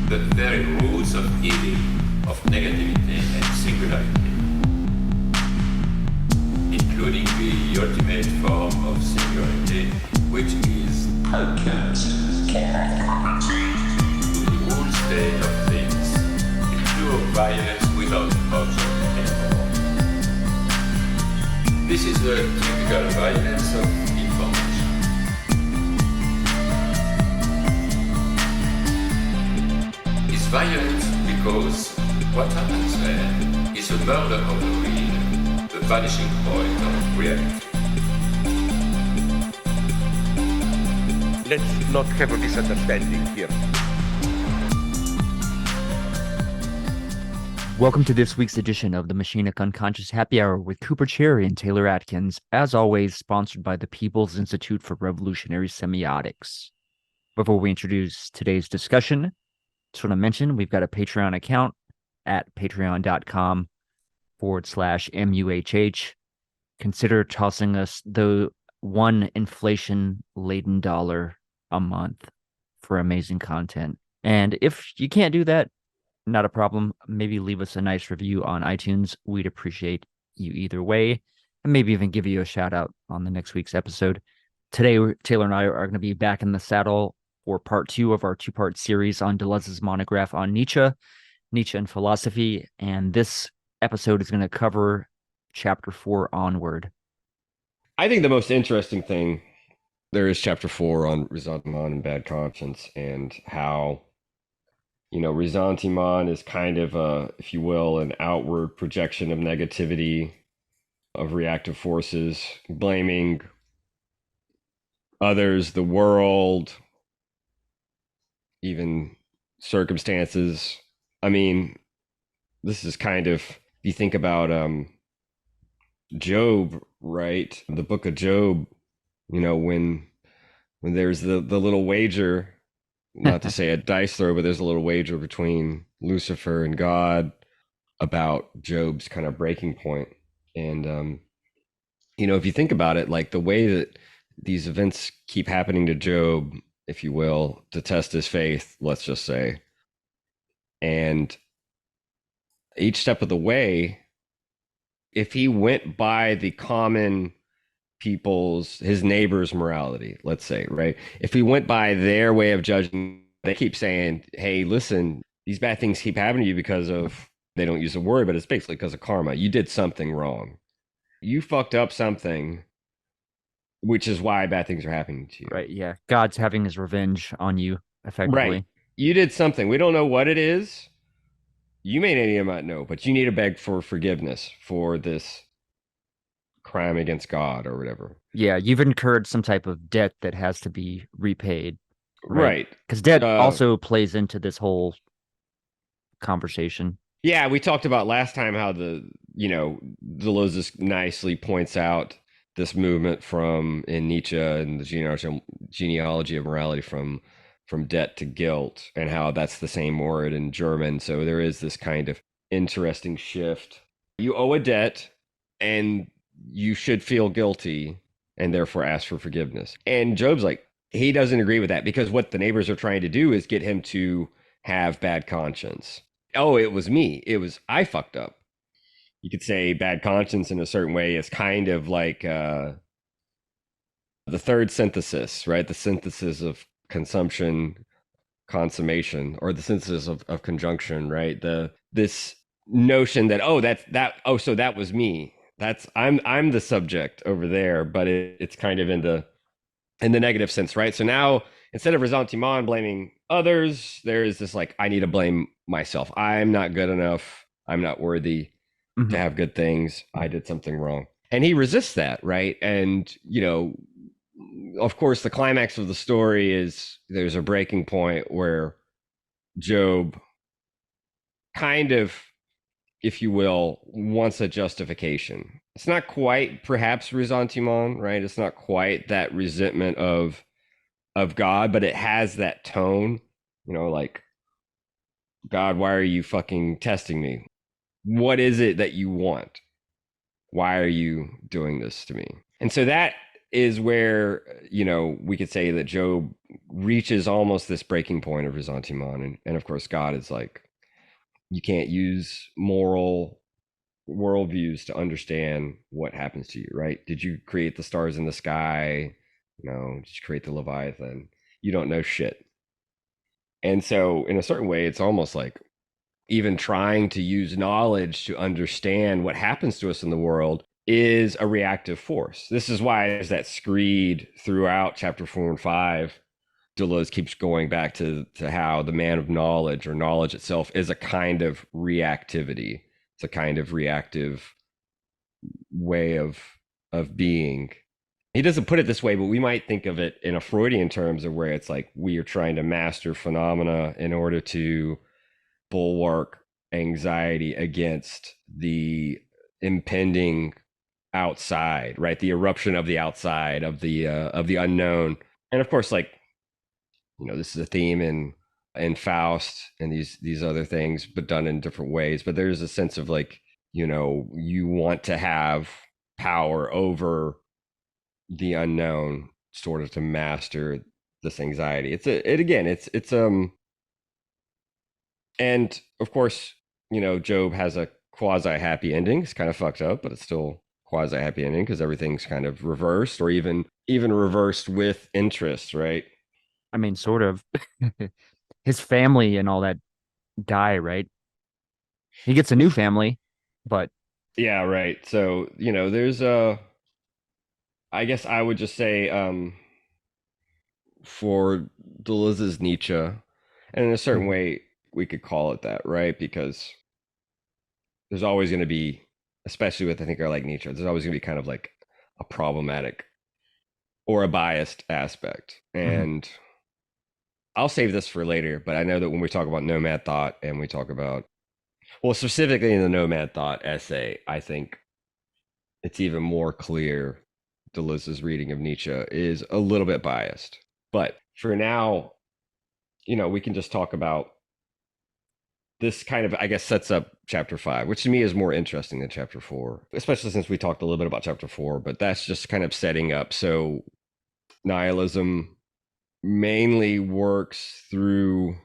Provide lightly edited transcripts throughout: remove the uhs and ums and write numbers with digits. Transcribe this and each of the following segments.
the very roots of evil, of negativity and singularity, including the ultimate form of singularity, which is to the whole state of things, a pure violence without object anymore. This is the typical violence of information. It's violent because what happens there is a murder of the real, the vanishing point of reality. Let's not have a misunderstanding here. Welcome to this week's edition of the Machinic Unconscious Happy Hour with Cooper Cherry and Taylor Atkins, as always sponsored by the People's Institute for Revolutionary Semiotics. Before we introduce today's discussion, just want to mention we've got a Patreon account at patreon.com/MUHH. Consider tossing us the one inflation-laden dollar a month for amazing content. And if you can't do that, not a problem. Maybe leave us a nice review on iTunes. We'd appreciate you either way, and maybe even give you a shout out on the next week's episode. Today, Taylor and I are going to be back in the saddle for part 2 of our 2-part series on Deleuze's monograph on Nietzsche and Philosophy. And this episode is going to cover chapter 4 onward. I think the most interesting thing there is chapter 4 on ressentiment and bad conscience, and how, ressentiment is kind of if you will, an outward projection of negativity, of reactive forces, blaming others, the world, even circumstances. I mean, this is kind of, if you think about Job, right? The book of Job, when there's the little wager, not to say a dice throw, but there's a little wager between Lucifer and God about Job's kind of breaking point. And, if you think about it, like the way that these events keep happening to Job, if you will, to test his faith, let's just say. And each step of the way, if he went by the common his neighbor's morality, let's say, right? If he went by their way of judging, they keep saying, hey, listen, these bad things keep happening to you because of, they don't use the word, but it's basically because of karma. You did something wrong. You fucked up something, which is why bad things are happening to you. Right, yeah. God's having his revenge on you, effectively. Right. You did something. We don't know what it is. You may not know, but you need to beg for forgiveness for this crime against God or whatever. Yeah, you've incurred some type of debt that has to be repaid. Right. Because debt also plays into this whole conversation. Yeah, we talked about last time how Deleuze nicely points out this movement in Nietzsche and the genealogy of morality from debt to guilt, and how that's the same word in German. So there is this kind of interesting shift. You owe a debt and you should feel guilty and therefore ask for forgiveness. And Job's like, he doesn't agree with that, because what the neighbors are trying to do is get him to have bad conscience. Oh, it was me. I fucked up. You could say bad conscience in a certain way is kind of like the third synthesis, right? The synthesis of consumption, consummation, or the synthesis of conjunction, right? This notion that, so that was me. I'm the subject over there, but it's kind of in the negative sense, right? So now, instead of ressentiment, blaming others, there is this like, I need to blame myself. I'm not good enough. I'm not worthy to have good things. I did something wrong. And he resists that, right? And, of course, the climax of the story is there's a breaking point where Job kind of, if you will, wants a justification. It's not quite perhaps ressentiment, right? It's not quite that resentment of God, but it has that tone, like, God, why are you fucking testing me? What is it that you want? Why are you doing this to me? And so that is where, we could say that Job reaches almost this breaking point of ressentiment. And of course, God is like, you can't use moral worldviews to understand what happens to you, right? Did you create the stars in the sky? No. Did you create the Leviathan? You don't know shit. And so, in a certain way, it's almost like even trying to use knowledge to understand what happens to us in the world is a reactive force. This is why there's that screed throughout chapter 4 and 5. Deleuze keeps going back to how the man of knowledge, or knowledge itself, is a kind of reactivity. It's a kind of reactive way of being. He doesn't put it this way, but we might think of it in a Freudian terms, of where it's like we are trying to master phenomena in order to bulwark anxiety against the impending outside, right? The eruption of the outside, of the unknown. And of course, like, this is a theme in Faust and these other things, but done in different ways. But there's a sense of like, you want to have power over the unknown, sort of to master this anxiety. It's and of course, Job has a quasi happy ending. It's kind of fucked up, but it's still quasi happy ending because everything's kind of reversed, or even reversed with interest, right? I mean, sort of. His family and all that die, right? He gets a new family, but Yeah, right. So, there's I guess I would just say, for Deleuze's Nietzsche, and in a certain way, we could call it that, right? Because there's always going to be, especially with a thinker like Nietzsche, there's always going to be kind of like a problematic or a biased aspect. And I'll save this for later, but I know that when we talk about nomad thought, and we talk about, well, specifically in the nomad thought essay, I think it's even more clear Deleuze's reading of Nietzsche is a little bit biased. But for now, we can just talk about this. Kind of, I guess, sets up chapter 5, which to me is more interesting than chapter 4, especially since we talked a little bit about chapter 4, but that's just kind of setting up. So nihilism mainly works through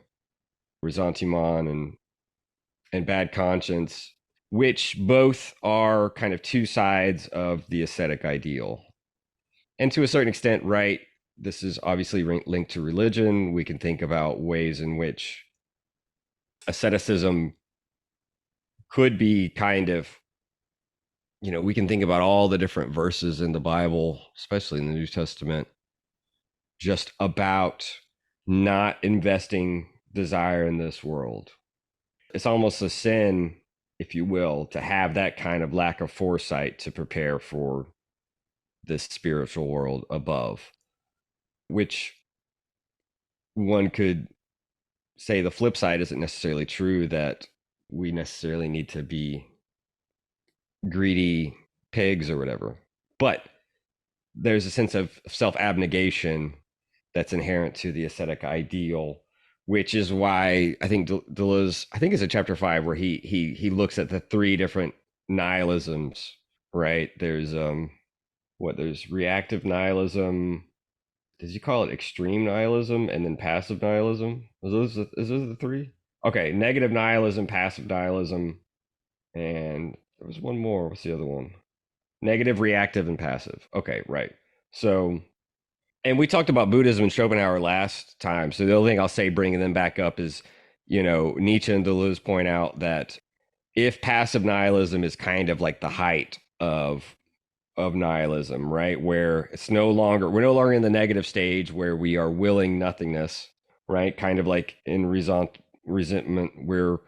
ressentiment and bad conscience, which both are kind of two sides of the ascetic ideal. And to a certain extent, right, this is obviously linked to religion. We can think about ways in which asceticism could be kind of, we can think about all the different verses in the Bible, especially in the New Testament, just about not investing desire in this world. It's almost a sin, if you will, to have that kind of lack of foresight to prepare for this spiritual world above, which one could say the flip side isn't necessarily true, that we necessarily need to be greedy pigs or whatever. But there's a sense of self-abnegation that's inherent to the ascetic ideal, which is why I think Deleuze, I think it's in chapter 5, where he looks at the three different nihilisms, right? There's there's reactive nihilism. Does he call it extreme nihilism, and then passive nihilism? Is those the three? Okay, negative nihilism, passive nihilism, and there was one more. What's the other one? Negative, reactive, and passive. Okay, right. So, and we talked about Buddhism and Schopenhauer last time. So the only thing I'll say, bringing them back up, is, Nietzsche and Deleuze point out that if passive nihilism is kind of like the height of nihilism, right, where we're no longer in the negative stage where we are willing nothingness, right, kind of like in resentment, we're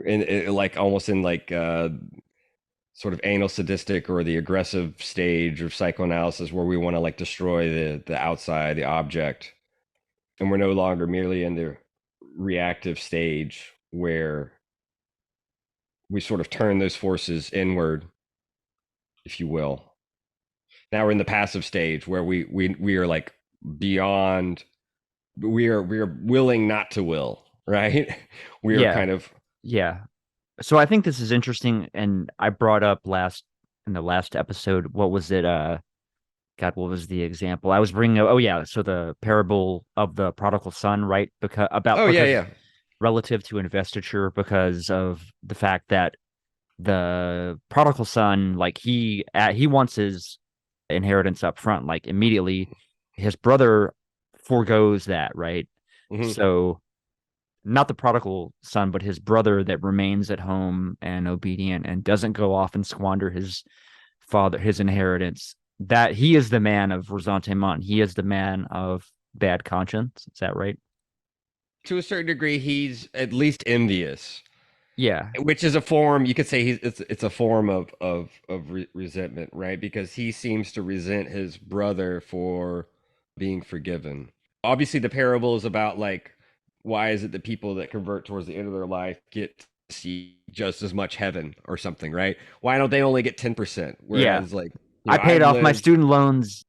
in like almost in like sort of anal sadistic or the aggressive stage of psychoanalysis, where we want to like destroy the outside, the object, and we're no longer merely in the reactive stage where we sort of turn those forces inward, if you will. Now we're in the passive stage where we are like beyond, we are willing not to will, right? We are kind of, yeah. So I think this is interesting, and I brought up in the last episode, what was it? God, what was the example? I was bringing up, oh yeah, so the parable of the prodigal son, right? Oh yeah, Because yeah. relative to investiture, because of the fact that the prodigal son, like he wants his inheritance up front, like immediately. His brother foregoes that, right? Hmm. So not the prodigal son, but his brother that remains at home and obedient and doesn't go off and squander his inheritance. That he is the man of ressentiment. He is the man of bad conscience. Is that right? To a certain degree, he's at least envious, Yeah. which is a form, you could say it's a form of resentment, right? Because he seems to resent his brother for being forgiven. Obviously, the parable is about like why is it that people that convert towards the end of their life get to see just as much heaven or something, right? Why don't they only get 10%? Yeah. Whereas like, I paid I've off my lived. student loans.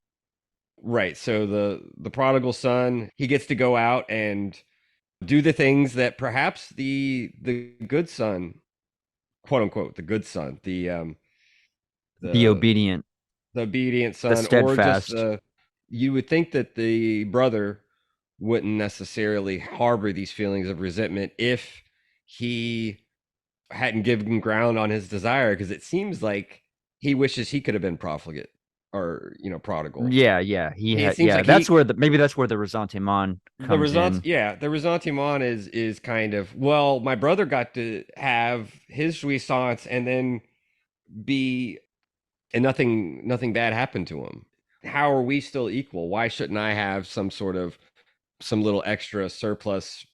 Right. So the prodigal son, he gets to go out and do the things that perhaps the good son, quote unquote, the good son, The the obedient, the obedient the son, or just steadfast. the, you would think that the brother wouldn't necessarily harbor these feelings of resentment if he hadn't given ground on his desire, because it seems like he wishes he could have been profligate or prodigal. Yeah, yeah. It seems Yeah, like he, maybe that's where the ressentiment comes in. the ressentiment is kind of, well, my brother got to have his jouissance and then be, and nothing bad happened to him. How are we still equal? Why shouldn't I have some little extra surplus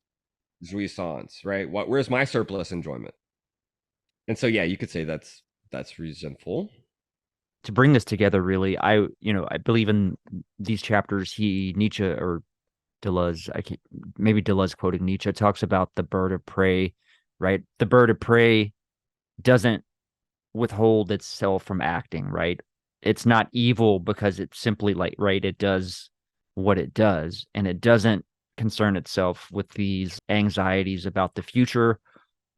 jouissance, right? Where's my surplus enjoyment? And so yeah, you could say that's resentful. To bring this together, really, I believe in these chapters. Nietzsche or Deleuze, I can't, maybe Deleuze quoting Nietzsche, talks about the bird of prey, right? The bird of prey doesn't withhold itself from acting, right? It's not evil because it's simply like, right, it does what it does, and it doesn't concern itself with these anxieties about the future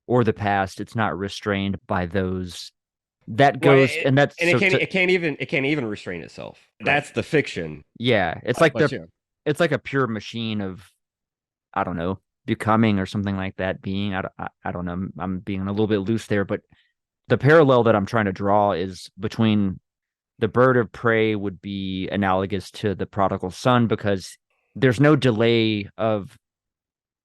or the past. It's not restrained by those. That Well, goes, and that's and so to, it can't even restrain itself. right. That's the fiction. Yeah, But yeah, it's like a pure machine of, I don't know, becoming or something like that. Being, I don't know. I'm being a little bit loose there, but the parallel that I'm trying to draw is between the bird of prey would be analogous to the prodigal son because there's no delay of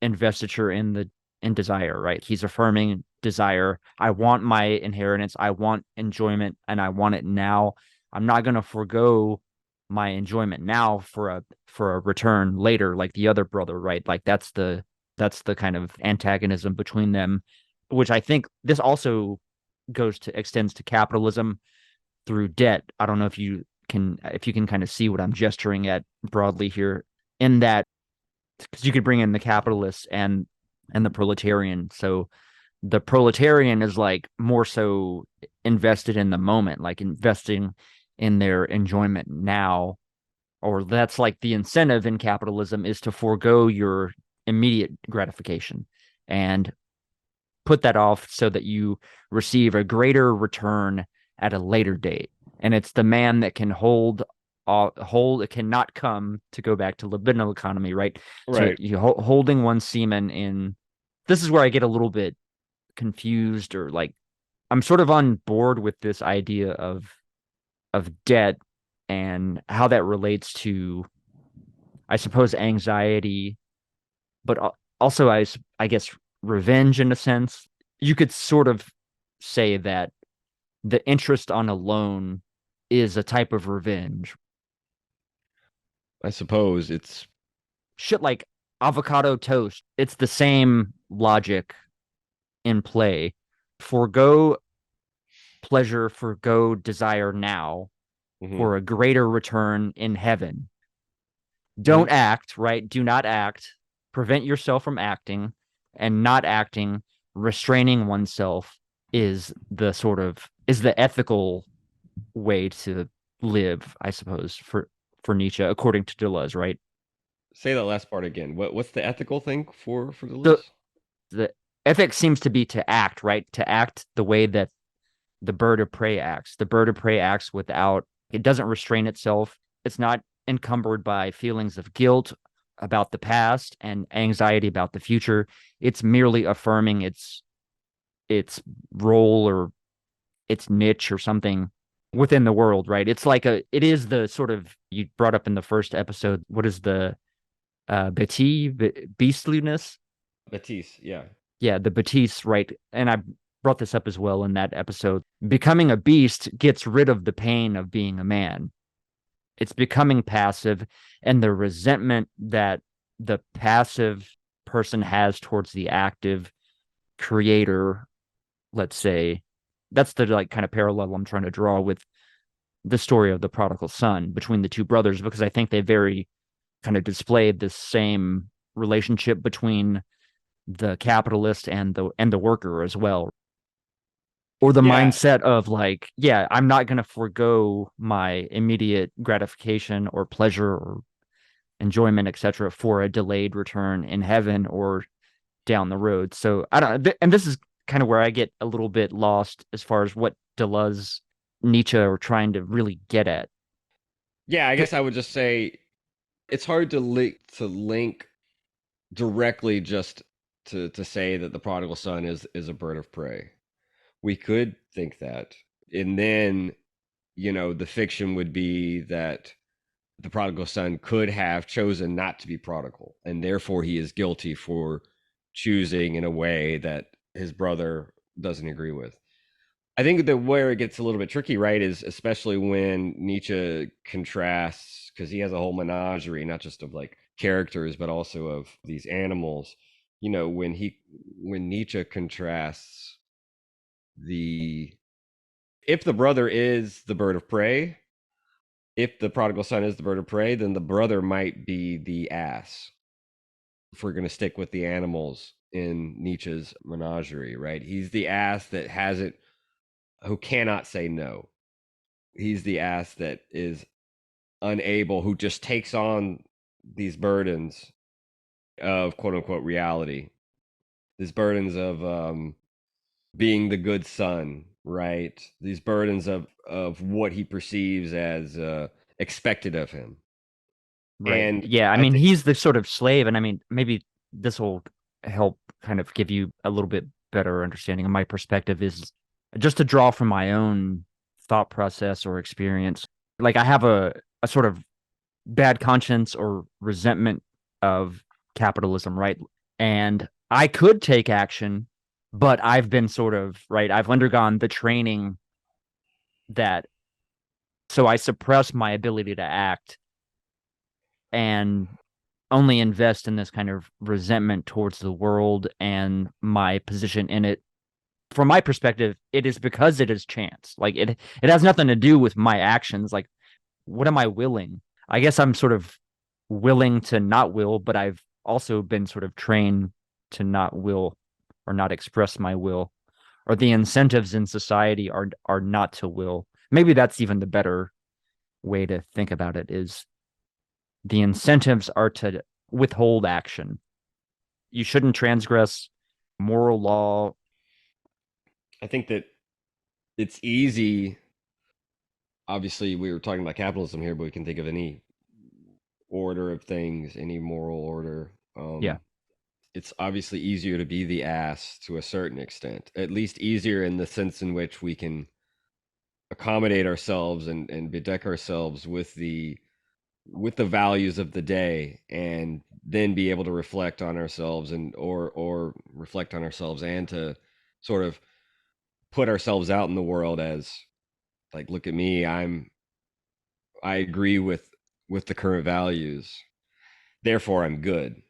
investiture in desire, right? He's affirming desire. I want my inheritance. I want enjoyment, and I want it now. I'm not going to forego my enjoyment now for a return later, like the other brother, right? Like that's the kind of antagonism between them, which I think this also extends to capitalism through debt. I don't know if you can kind of see what I'm gesturing at broadly here, in that because you could bring in the capitalists and the proletarian. So the proletarian is like more so invested in the moment, like investing in their enjoyment now, or that's like the incentive in capitalism is to forego your immediate gratification and put that off so that you receive a greater return at a later date. And it's the man that can hold it cannot come, to go back to libidinal economy, right? To right. holding one's semen in. This is where I get a little bit confused, or like I'm sort of on board with this idea of debt and how that relates to, I suppose, anxiety, but also I guess revenge in a sense. You could sort of say that the interest on a loan is a type of revenge. I suppose it's Shit like avocado toast. It's the same logic in play. Forgo pleasure, forgo desire now mhm, for a greater return in heaven. mhm. Don't act, right? Do not act. Prevent yourself from acting, and not acting, restraining oneself is the ethical way to live, I suppose, for Nietzsche, according to Deleuze, right? Say that last part again. What's the ethical thing for The Deleuze? the ethics seems to be to act, right? To act the way that the bird of prey acts. The bird of prey acts without, it doesn't restrain itself. It's not encumbered by feelings of guilt about the past and anxiety about the future. It's merely affirming its role or its niche or something within the world, right? It is the sort of, you brought up in the first episode, what is the beastliness? Matisse, yeah. Yeah, the Batiste, right? And I brought this up as well in that episode. Becoming a beast gets rid of the pain of being a man. It's becoming passive, and the resentment that the passive person has towards the active creator, let's say, that's the like kind of parallel I'm trying to draw with the story of the prodigal son between the two brothers, because I think they very kind of displayed this same relationship between the capitalist and the worker as well, or the Yeah, mindset of like, yeah, I'm not going to forego my immediate gratification or pleasure or enjoyment, etc., for a delayed return in heaven or down the road. So I don't, and this is kind of where I get a little bit lost as far as what Deleuze, Nietzsche are trying to really get at. yeah. I guess I would just say it's hard to link directly just to say that the prodigal son is a bird of prey. We could think that, and then the fiction would be that the prodigal son could have chosen not to be prodigal, and therefore he is guilty for choosing in a way that his brother doesn't agree with. I think that where it gets a little bit tricky, right, is especially when Nietzsche contrasts, because he has a whole menagerie, not just of like characters, but also of these animals. When Nietzsche contrasts the if the brother is the bird of prey, if the prodigal son is the bird of prey, then the brother might be the ass. If we're going to stick with the animals in Nietzsche's menagerie, right? He's the ass that hasn't, who cannot say no. He's the ass that is unable, who just takes on these burdens of quote unquote reality, these burdens of being the good son, right? These burdens of what he perceives as expected of him. Right. And Yeah. I I mean, think, he's the sort of slave. And I mean, maybe this will help kind of give you a little bit better understanding of my perspective, is just to draw from my own thought process or experience. Like, I have a sort of bad conscience or resentment of capitalism, right? And I could take action, but I've been sort of, right, I've undergone the training that, so I suppress my ability to act and only invest in this kind of resentment towards the world and my position in it. From my perspective, it is because it is chance. Like, it has nothing to do with my actions. Like, what am I willing? I guess I'm sort of willing to not will, but I've also been sort of trained to not will or not express my will, or the incentives in society are not to will. Maybe that's even the better way to think about it, is the incentives are to withhold action. You shouldn't transgress moral law. I think that it's easy. Obviously, we were talking about capitalism here, but we can think of any order of things, any moral order. Yeah. It's obviously easier to be the ass to a certain extent, at least easier in the sense in which we can accommodate ourselves and bedeck ourselves with the values of the day, and then be able to reflect on ourselves or reflect on ourselves and to sort of put ourselves out in the world as like, look at me, I agree with the current values, therefore I'm good.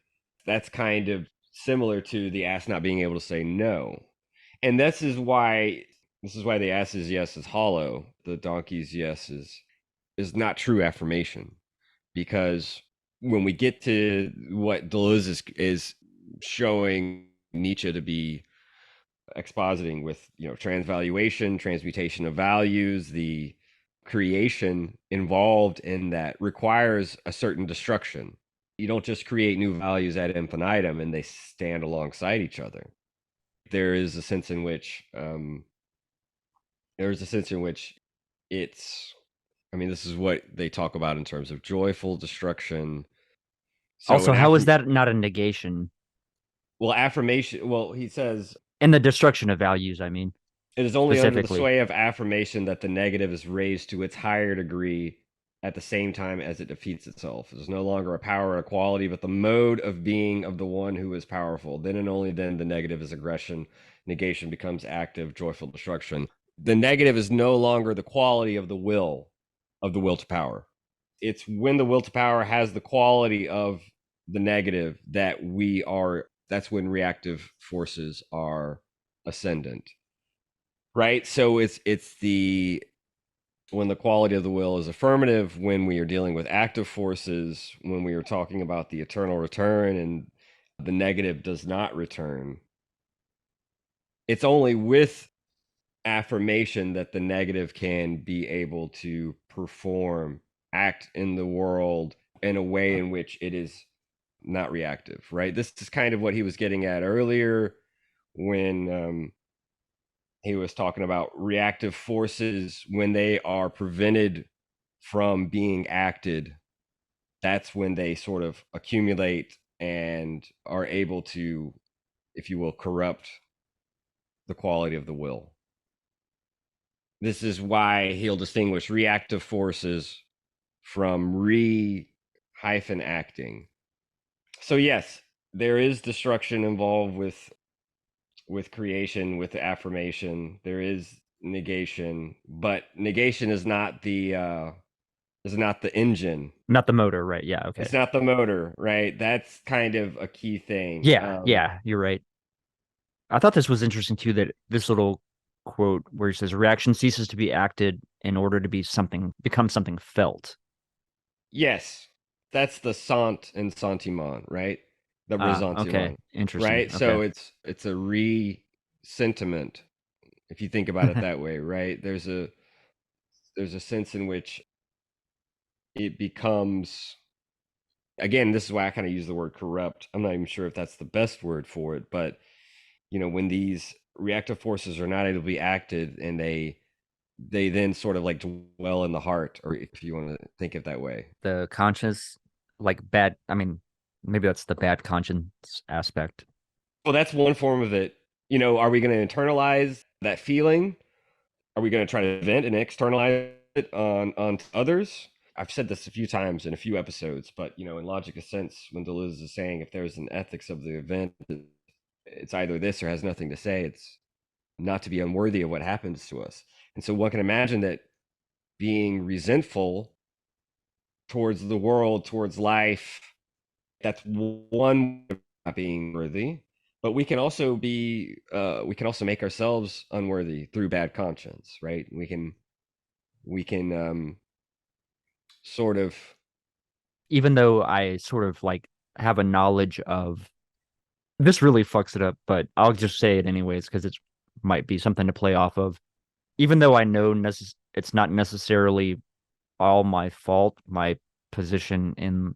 That's kind of similar to the ass not being able to say no. And this is why the ass's yes is hollow, the donkey's yes is not true affirmation. Because when we get to what Deleuze is showing Nietzsche to be expositing with, transvaluation, transmutation of values, the creation involved in that requires a certain destruction. You don't just create new values ad infinitum and they stand alongside each other. There is a sense in which it's I mean, this is what they talk about in terms of joyful destruction. So Also, how is that not a negation? affirmation, he says In the destruction of values, I mean, it is only under the specifically. sway of affirmation that the negative is raised to its higher degree at the same time as it defeats itself. It is no longer a power or a quality, but the mode of being of the one who is powerful. Then and only then the negative is aggression. Negation becomes active, joyful destruction. The negative is no longer the quality of the will to power. It's when the will to power has the quality of the negative that's when reactive forces are ascendant. Right? So it's the when the quality of the will is affirmative, when we are dealing with active forces, when we are talking about the eternal return and the negative does not return. It's only with affirmation that the negative can be able to perform, act in the world in a way in which it is not reactive, right? This is kind of what he was getting at earlier when he was talking about reactive forces when they are prevented from being acted. That's when they sort of accumulate and are able to, if you will, corrupt the quality of the will. This is why he'll distinguish reactive forces from acting. So yes, there is destruction involved with creation, with affirmation. There is negation, but negation is not the engine. Not the motor, right? Yeah, okay. It's not the motor, right? That's kind of a key thing. Yeah, you're right. I thought this was interesting too, that this little quote where he says reaction ceases to be acted in order to become something felt. Yes, that's the sant and sentiment, right? The Okay, ressentiment, interesting. right? Okay. So it's a re-sentiment, if you think about it that way, right? There's a sense in which it becomes, again, this is why I kind of use the word corrupt. I'm not even sure if that's the best word for it, but when these reactive forces are not able to be acted and they then sort of like dwell in the heart, or if you want to think of it that way. The conscience, like bad, I mean, maybe that's the bad conscience aspect. Well, that's one form of it. Are we going to internalize that feeling? Are we going to try to vent and externalize it on others? I've said this a few times in a few episodes, but in Logic of Sense, when Deleuze is saying if there's an ethics of the event, it's either this or has nothing to say. It's not to be unworthy of what happens to us. And so one can imagine that being resentful towards the world, towards life, that's one way of not being worthy. But we can also make ourselves unworthy through bad conscience, right? We can sort of, Even though I sort of like have a knowledge of this really fucks it up, but I'll just say it anyways because it might be something to play off of. Even though I know it's not necessarily all my fault, my position in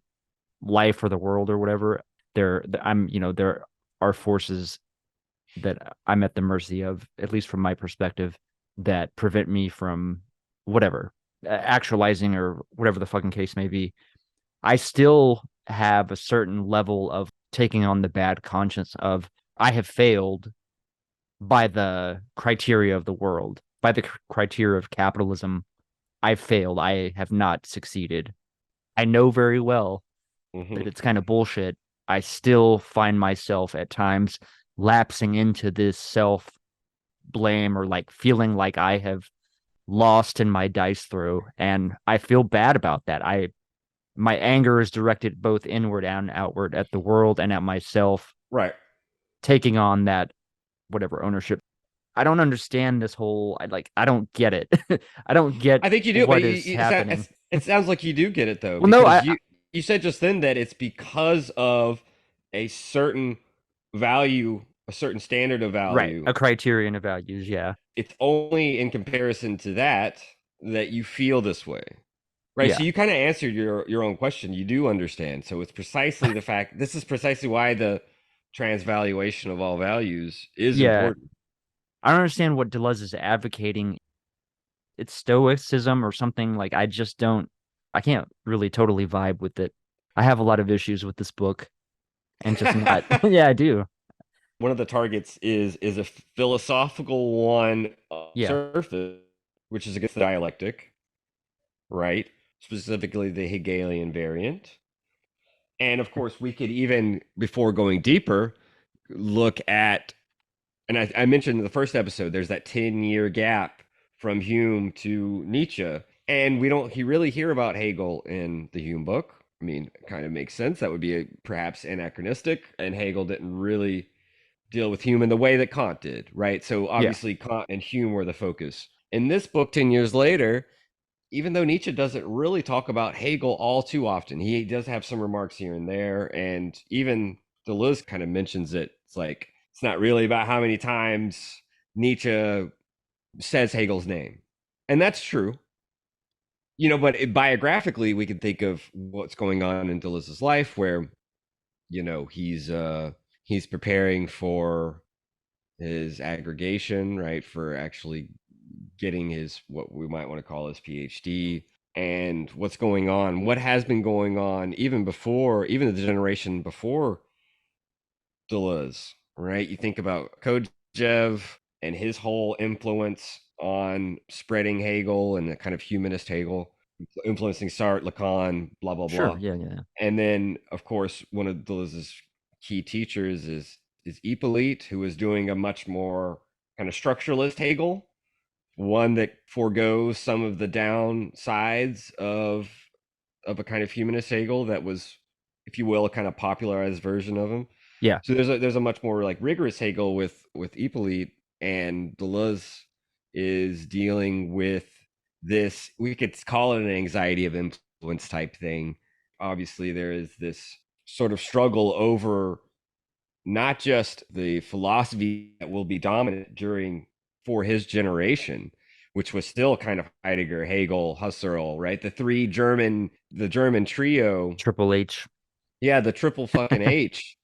life or the world or whatever, there are forces that I'm at the mercy of, at least from my perspective, that prevent me from whatever actualizing or whatever the fucking case may be. I still have a certain level of taking on the bad conscience of I have failed by the criteria of the world, by the criteria of capitalism. I've failed. I have not succeeded. I know very well that it's kind of bullshit. I still find myself at times lapsing into this self blame or like feeling like I have lost in my dice throw. And I feel bad about that. My anger is directed both inward and outward at the world and at myself, right. taking on that whatever ownership. I don't understand this whole. I don't get it. I don't get I think you do, but what is happening. it sounds like you do get it though, Well, no, because you said just then that it's because of a certain value, a certain standard of right, value. a criterion of values. Yeah, It's only in comparison to that you feel this way. Right. yeah, So you kind of answered your own question. You do understand. So it's precisely the fact, this is precisely why the transvaluation of all values is yeah. important. I don't understand what Deleuze is advocating. it's Stoicism or something. Like I can't really totally vibe with it. I have a lot of issues with this book and just not. Yeah, I do. One of the targets is a philosophical one on Yeah, surface, which is against the dialectic, right? Specifically the Hegelian variant. And of course, we could even, before going deeper, look at, and I mentioned in the first episode, there's that 10-year gap from Hume to Nietzsche. And we don't really hear about Hegel in the Hume book. I mean, it kind of makes sense. That would be perhaps anachronistic. And Hegel didn't really deal with Hume in the way that Kant did, right? So yeah, obviously, Kant and Hume were the focus. In this book, 10 years later, even though Nietzsche doesn't really talk about Hegel all too often, he does have some remarks here and there. And even Deleuze kind of mentions it. It's like, it's not really about how many times Nietzsche says Hegel's name. And that's true. You know, but biographically, we can think of what's going on in Deleuze's life where, you know, he's preparing for his aggregation, right? For actually getting his, what we might want to call his PhD, and what's going on, what has been going on even before, even the generation before Deleuze, right? You think about Kojève and his whole influence on spreading Hegel and the kind of humanist Hegel, influencing Sartre, Lacan, blah, blah, sure. blah. Yeah, yeah, And then, of course, one of Deleuze's key teachers is Hippolyte, who is doing a much more kind of structuralist Hegel, one that foregoes some of the downsides of a kind of humanist Hegel that was, if you will, a kind of popularized version of him. yeah. So there's a much more like rigorous Hegel with Hippolyte, and Deleuze is dealing with this. We could call it an anxiety of influence type thing. Obviously, there is this sort of struggle over not just the philosophy that will be dominant during for his generation, which was still kind of Heidegger, Hegel, Husserl, right? The German trio. Triple H. Yeah, the triple fucking H.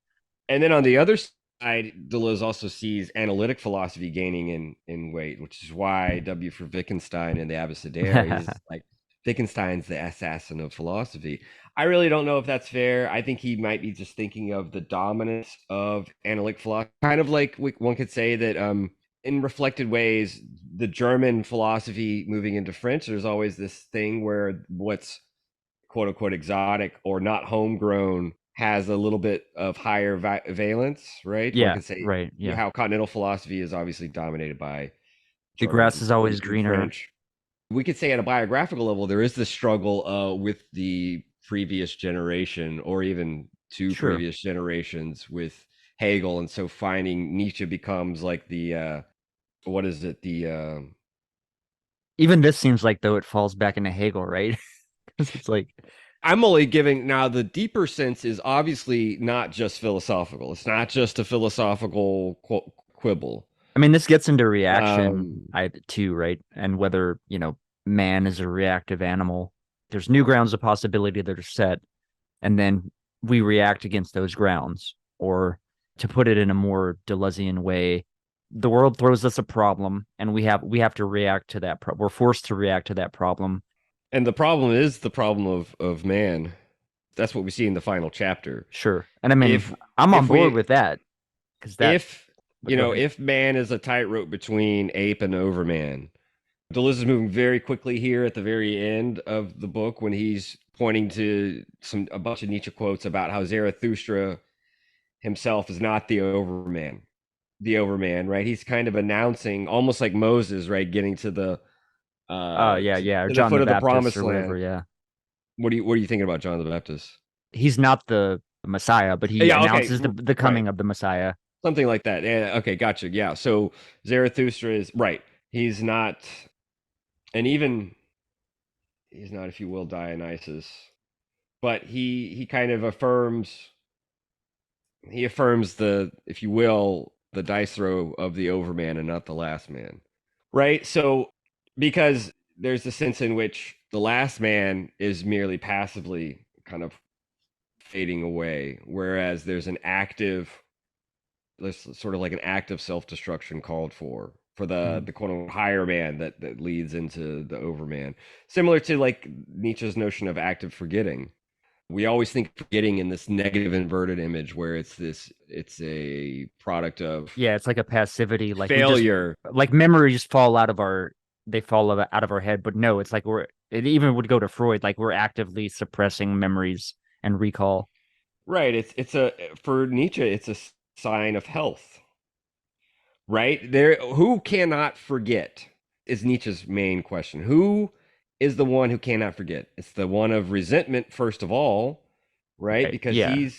And then on the other side, Deleuze also sees analytic philosophy gaining in weight, which is why W for Wittgenstein in the Abecedare, he's like, Wittgenstein's the assassin of philosophy. I really don't know if that's fair. I think he might be just thinking of the dominance of analytic philosophy. Kind of like one could say that in reflected ways, the German philosophy moving into French, there's always this thing where what's quote unquote exotic or not homegrown has a little bit of higher valence, right? One Yeah, could say right. Yeah. how continental philosophy is obviously dominated by The Germans grass is always and greener. French. We could say at a biographical level, there is this struggle with the previous generation or even two Sure. previous generations with Hegel. And so finding Nietzsche becomes like the, what is it? Even this seems like though it falls back into Hegel, right? Because it's like, I'm only giving now the deeper sense is obviously not just philosophical. It's not just a philosophical quibble. I mean, this gets into reaction Um, I too, right? And whether, man is a reactive animal. There's new grounds of possibility that are set, and then we react against those grounds. Or to put it in a more Deleuzian way, the world throws us a problem, and we have to react to that. We're forced to react to that problem. and the problem is the problem of man. That's what we see in the final chapter. Sure, and I mean, If I'm on if board we with that because that. if But go ahead. if man is a tightrope between ape and overman, Deleuze is moving very quickly here at the very end of the book when he's pointing to a bunch of Nietzsche quotes about how Zarathustra himself is not the overman, right? He's kind of announcing, almost like Moses, right, getting to the Oh yeah, yeah, or the John foot the of the Baptist promised or whatever. land. Yeah, What are you thinking about John the Baptist? he's not the Messiah, but he Yeah, okay, announces the right, coming of the Messiah. something like that. Yeah, okay, gotcha. Yeah, so Zarathustra is right. He's not, and even he's not, if you will, Dionysus, but he kind of affirms the, if you will, the dice throw of the overman and not the last man, right? So because there's a sense in which the last man is merely passively kind of fading away, whereas there's sort of like an active self-destruction called for for the quote unquote higher man that leads into the overman. Similar to like Nietzsche's notion of active forgetting. We always think forgetting in this negative inverted image where it's a product of Yeah, it's like a passivity, like we just failure. like memories fall out of our they fall out of our head, but no, it's like it even would go to Freud, like we're actively suppressing memories and recall. Right. It's a for Nietzsche, it's a sign of health. Right? There who cannot forget is Nietzsche's main question. Who is the one who cannot forget? It's the one of resentment, first of all, right? Right. Because Yeah. you've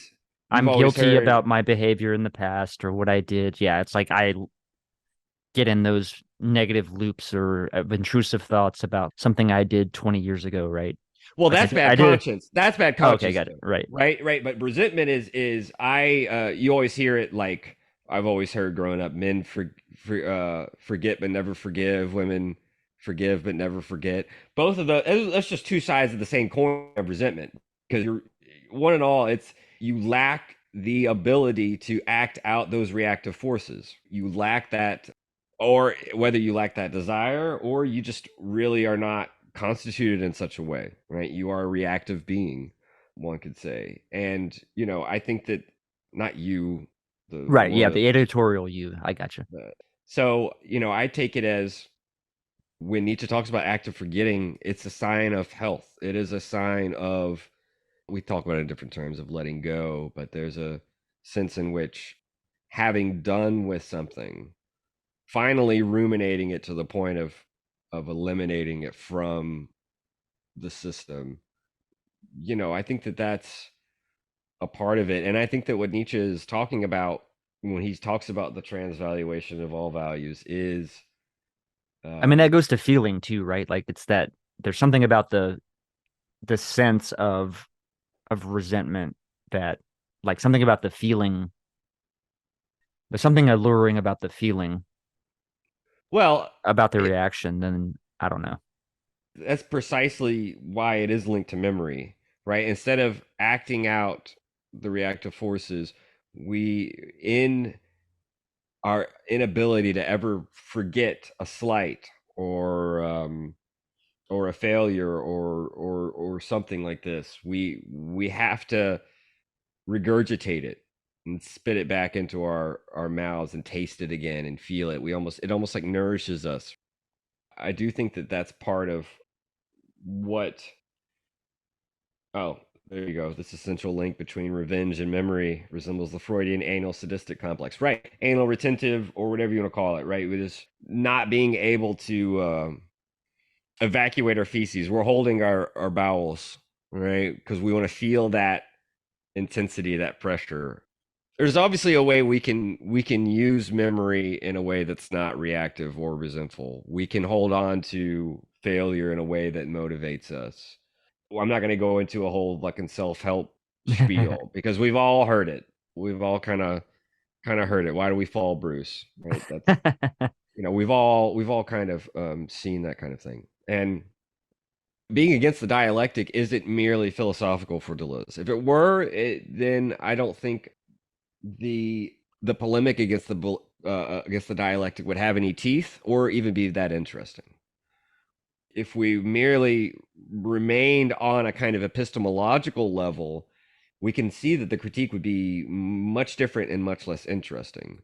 I'm always guilty heard, about my behavior in the past or what I did. Yeah, it's like I get in those negative loops or intrusive thoughts about something I did 20 years ago, right? well, Like that's I bad did. conscience. That's bad Oh, okay, conscience got it. though. Right. Right. But resentment is you always hear it like I've always heard growing up, men forget but never forgive, women forgive but never forget. Both of that's just two sides of the same coin of resentment. Because you're one and all, it's you lack the ability to act out those reactive forces. You lack that, or whether you lack that desire, or you just really are not constituted in such a way, right? You are a reactive being, one could say. And, I think that not you, the Right. more Yeah, the editorial you. I got you. so, I take it as when Nietzsche talks about active forgetting, it's a sign of health. It is a sign of, we talk about it in different terms of letting go, but there's a sense in which having done with something, finally ruminating it to the point of eliminating it from the system. I think that that's a part of it, and I think that what Nietzsche is talking about when he talks about the transvaluation of all values is I mean, that um goes to feeling too, right? Like it's that there's something about the sense of resentment that like something about the feeling. There's something alluring about the feeling well, about the it, reaction. Then I don't know. that's precisely why it is linked to memory, right? Instead of acting out the reactive forces, we in our inability to ever forget a slight or a failure or something like this, we have to regurgitate it and spit it back into our mouths and taste it again and feel it. It almost like nourishes us. I do think that that's part of what. Oh, there you go. This essential link between revenge and memory resembles the Freudian anal sadistic complex. Right. Anal retentive, or whatever you want to call it, right? With just not being able to evacuate our feces. We're holding our bowels, right? Because we want to feel that intensity, that pressure. There's obviously a way we can use memory in a way that's not reactive or resentful. We can hold on to failure in a way that motivates us. Well, I'm not going to go into a whole fucking self-help spiel because we've all heard it. We've all kind of heard it. Why do we fall, Bruce? Right? That's we've all kind of seen that kind of thing. And being against the dialectic isn't merely philosophical for Deleuze. If it were, then I don't think the the polemic against the dialectic would have any teeth or even be that interesting. If we merely remained on a kind of epistemological level, we can see that the critique would be much different and much less interesting.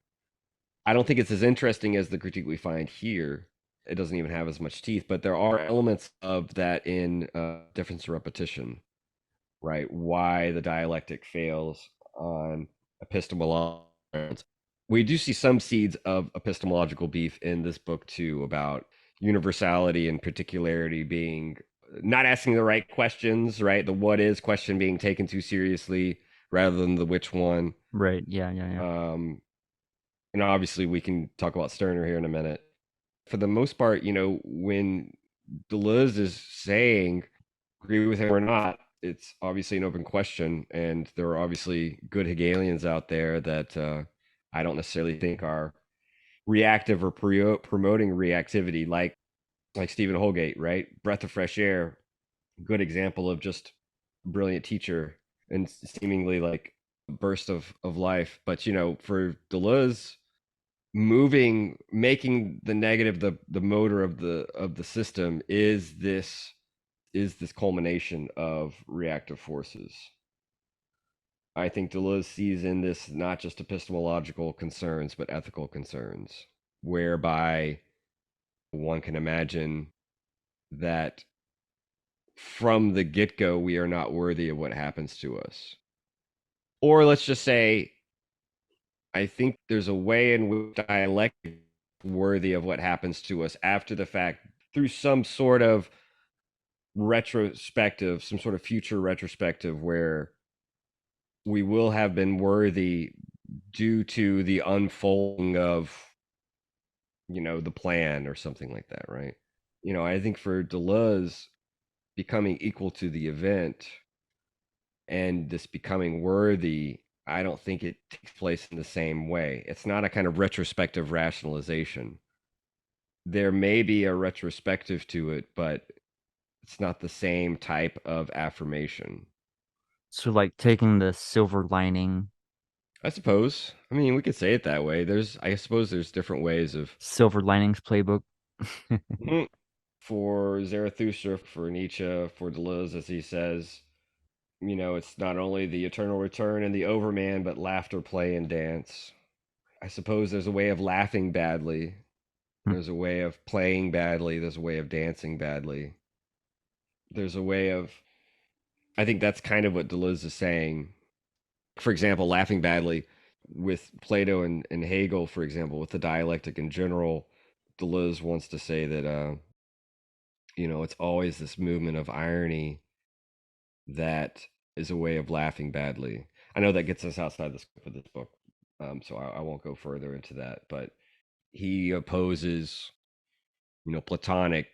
I don't think it's as interesting as the critique we find here. It doesn't even have as much teeth, but there are elements of that in difference to repetition, right? Why the dialectic fails on epistemological grounds. We do see some seeds of epistemological beef in this book too, about universality and particularity being not asking the right questions, right? The what is question being taken too seriously rather than the which one. Right. Yeah. Yeah. Yeah. Um, and obviously, we can talk about Sterner here in a minute. For the most part, when Deleuze is saying, agree with him or not, it's obviously an open question. And there are obviously good Hegelians out there that I don't necessarily think are reactive or promoting reactivity, like Stephen Holgate, right? Breath of fresh air, good example of just brilliant teacher and seemingly like a burst of life. But for Deleuze, making the negative the motor of the system is this culmination of reactive forces. I think Deleuze sees in this not just epistemological concerns, but ethical concerns, whereby one can imagine that from the get go, we are not worthy of what happens to us. Or let's just say, I think there's a way in which dialectic is worthy of what happens to us after the fact through some sort of retrospective, some sort of future retrospective where we will have been worthy due to the unfolding of, the plan or something like that, right? I think for Deleuze, becoming equal to the event and this becoming worthy, I don't think it takes place in the same way. It's not a kind of retrospective rationalization. There may be a retrospective to it, but it's not the same type of affirmation. So like taking the silver lining, I suppose. I mean, we could say it that way. I suppose there's different ways of silver linings playbook. Mhm. For Zarathustra, for Nietzsche, for Deleuze, as he says, it's not only the eternal return and the overman, but laughter, play, and dance. I suppose there's a way of laughing badly. There's a way of playing badly. There's a way of dancing badly. There's a way of, I think that's kind of what Deleuze is saying. For example, laughing badly with Plato and Hegel, for example, with the dialectic in general, Deleuze wants to say that, it's always this movement of irony that is a way of laughing badly. I know that gets us outside the scope of this book, so I won't go further into that. But he opposes, Platonic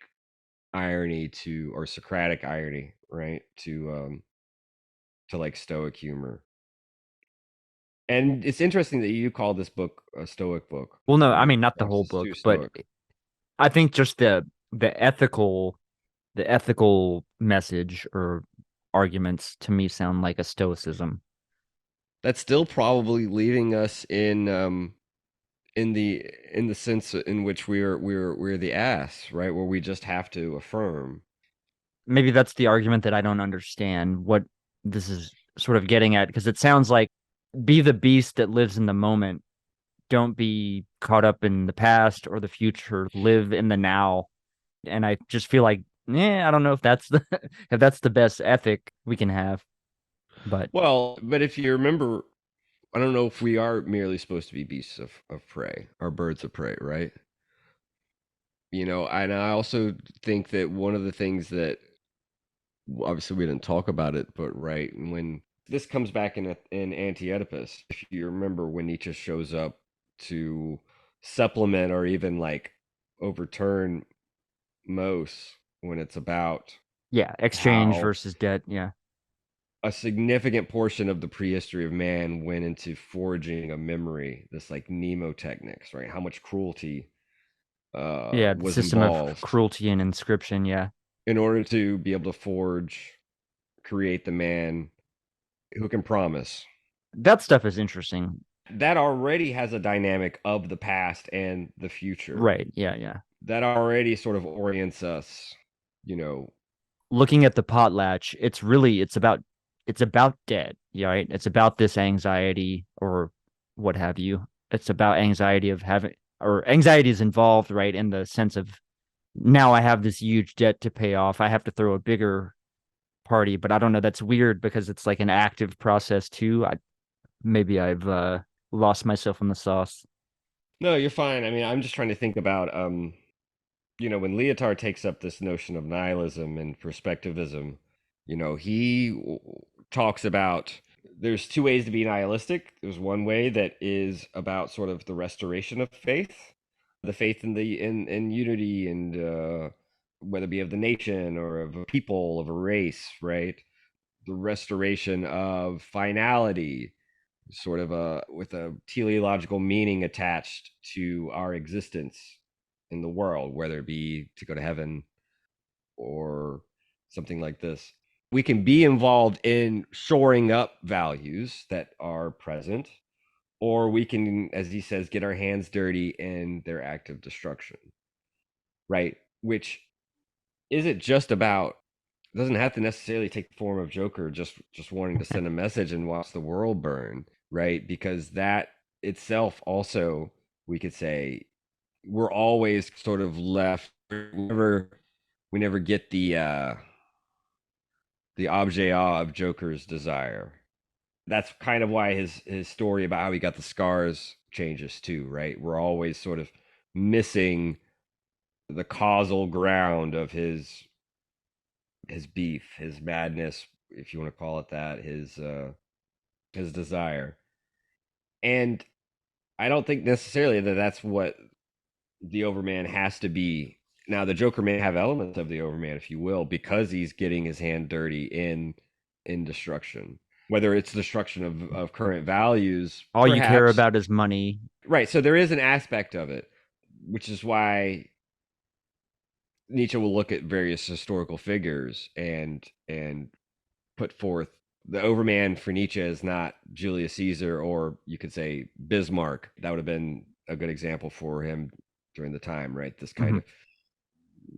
irony or Socratic irony, right? To like Stoic humor. And it's interesting that you call this book a Stoic book. Well, no, I mean not the Perhaps whole it's too book, but Stoic. I think just the ethical message or arguments to me sound like a stoicism. That's still probably leaving us in the sense in which we're the ass, right? Where we just have to affirm. Maybe that's the argument that I don't understand what this is sort of getting at, because it sounds like be the beast that lives in the moment. Don't be caught up in the past or the future. Live in the now. And I just feel like, I don't know if that's the if that's the best ethic we can have. But Well, but if you remember, I don't know if we are merely supposed to be beasts of prey or birds of prey, right? And I also think that one of the things that obviously we didn't talk about it, but right when this comes back in anti-oedipus, if you remember when Nietzsche shows up to supplement or even like overturn Mos, when it's about yeah, exchange how versus debt. Yeah. a significant portion of the prehistory of man went into forging a memory, this like mnemotechnics, right? How much cruelty Yeah, the was system of involved cruelty and inscription. Yeah. in order to be able to create the man who can promise. That stuff is interesting. That already has a dynamic of the past and the future. Right. Yeah, yeah. That already sort of orients us, you know. Looking at the potlatch, it's about debt, yeah, right? It's about this anxiety or what have you. It's about anxiety of having or anxiety is involved, right? In the sense of now I have this huge debt to pay off. I have to throw a bigger party, but I don't know. That's weird because it's like an active process too. Maybe I've lost myself in the sauce. No, you're fine. I mean, I'm just trying to think about when Lyotard takes up this notion of nihilism and perspectivism, he talks about there's two ways to be nihilistic. There's one way that is about sort of the restoration of faith, the faith in unity and whether it be of the nation or of a people, of a race, right? The restoration of finality, sort of with a teleological meaning attached to our existence in the world, whether it be to go to heaven or something like this. We can be involved in shoring up values that are present, or we can, as he says, get our hands dirty in their act of destruction, right? Which isn't just about, doesn't have to necessarily take the form of Joker just wanting to send a message and watch the world burn, right? Because that itself also, we could say, we're always sort of left, we never get the objet of Joker's desire. That's kind of why his story about how he got the scars changes too, right? We're always sort of missing the causal ground of his beef, his madness, if you want to call it that, his desire. And I don't think necessarily that that's what the Overman has to be. Now, the Joker may have elements of the Overman, if you will, because he's getting his hand dirty in destruction. Whether it's destruction of current values, All you care perhaps. about is money. Right. So there is an aspect of it, which is why Nietzsche will look at various historical figures and put forth the Overman for Nietzsche is not Julius Caesar, or you could say Bismarck. That would have been a good example for him during the time, right? This kind of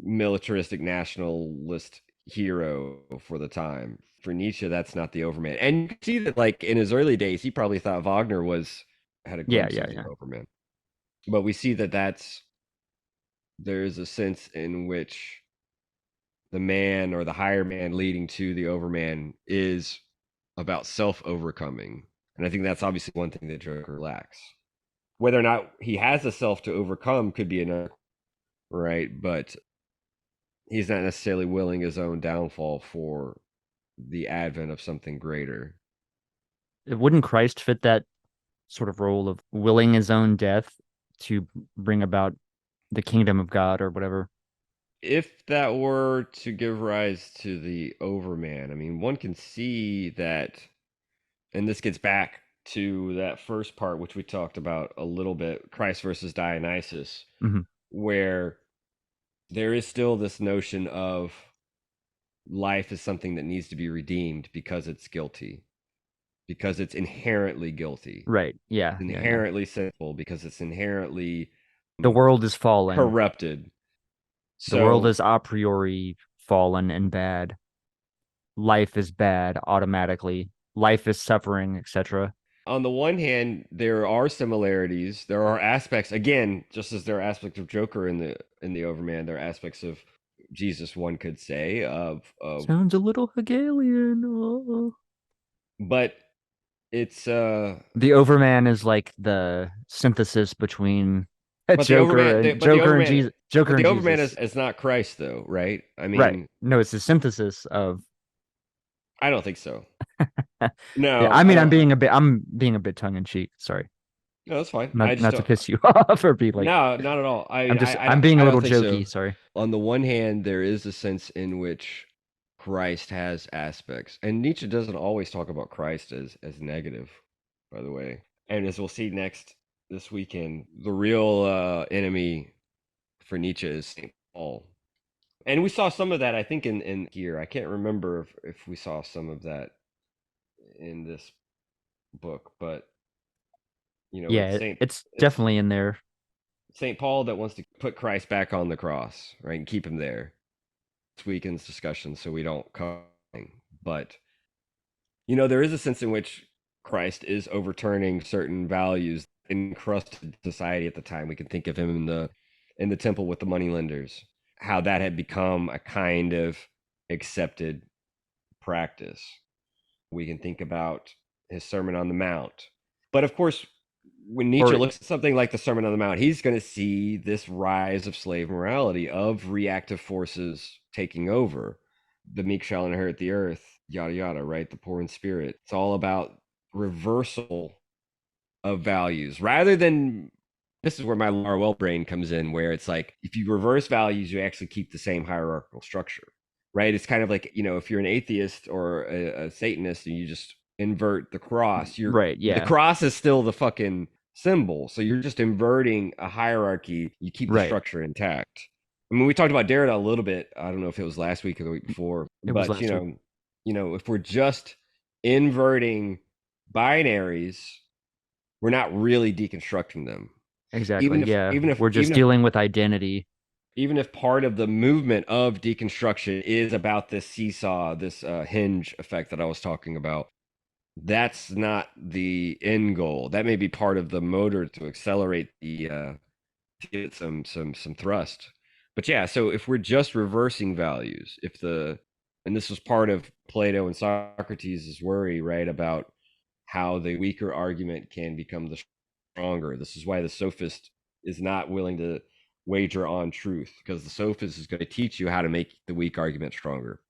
militaristic nationalist hero for the time. For Nietzsche, that's not the Overman. And you can see that, like, in his early days, he probably thought Wagner had a glimpse of the Overman. But we see that there's a sense in which the man or the higher man leading to the Overman is about self-overcoming. And I think that's obviously one thing that Joker lacks. Whether or not he has a self to overcome could be another, right? But he's not necessarily willing his own downfall for the advent of something greater. Wouldn't Christ fit that sort of role of willing his own death to bring about the kingdom of God or whatever? If that were to give rise to the Overman, I mean, one can see that, and this gets back to that first part, which we talked about a little bit, Christ versus Dionysus, where there is still this notion of life is something that needs to be redeemed because it's guilty, because it's inherently guilty. Right. Yeah. Inherently sinful, because it's inherently the world is fallen. Corrupted. The world is a priori fallen and bad. Life is bad automatically. Life is suffering, etc. On the one hand, there are similarities. There are aspects, again, just as there are aspects of Joker in the Overman, there are aspects of Jesus, one could say, of sounds a little Hegelian. Oh. But it's the Overman is like the synthesis between Joker and Jesus. Joker, the Overman is not Christ, though, right? I mean, right? No, it's a synthesis of. I don't think so. No, yeah, I mean, I'm being a bit tongue in cheek. Sorry. No, that's fine. Not to piss you off or be like. No, not at all. I'm being a little jokey. So. Sorry. On the one hand, there is a sense in which Christ has aspects, and Nietzsche doesn't always talk about Christ as negative, by the way. And as we'll see this weekend, the real enemy for Nietzsche is St. Paul. And we saw some of that, I think, in here. I can't remember if we saw some of that in this book, but yeah, it's definitely in there. St. Paul that wants to put Christ back on the cross, right, and keep him there. This weekend's discussion, so we don't come. But there is a sense in which Christ is overturning certain values in encrusted society at the time. We can think of him in the temple with the moneylenders, how that had become a kind of accepted practice. We can think about his Sermon on the Mount. But of course, when Nietzsche looks at something like the Sermon on the Mount, he's going to see this rise of slave morality, of reactive forces taking over. The meek shall inherit the earth, yada, yada, right? The poor in spirit. It's all about reversal of values rather than, this is where my Laura Well brain comes in, where it's like, if you reverse values, you actually keep the same hierarchical structure, right? It's kind of like, if you're an atheist or a Satanist and you just invert the cross, right. Yeah. The cross is still the fucking symbol. So you're just inverting a hierarchy. You keep the structure intact. I mean, we talked about Derrida a little bit. I don't know if it was last week or the week before, but if we're just inverting binaries, we're not really deconstructing them. Exactly. Even if Yeah. even if We're just even if dealing with identity. even if part of the movement of deconstruction is about this seesaw, this hinge effect that I was talking about, that's not the end goal. That may be part of the motor to accelerate the to give it some thrust. But yeah, so if we're just reversing values, if the and this was part of Plato and Socrates' worry, right, about how the weaker argument can become the stronger. This is why the sophist is not willing to wager on truth, because the sophist is going to teach you how to make the weak argument stronger.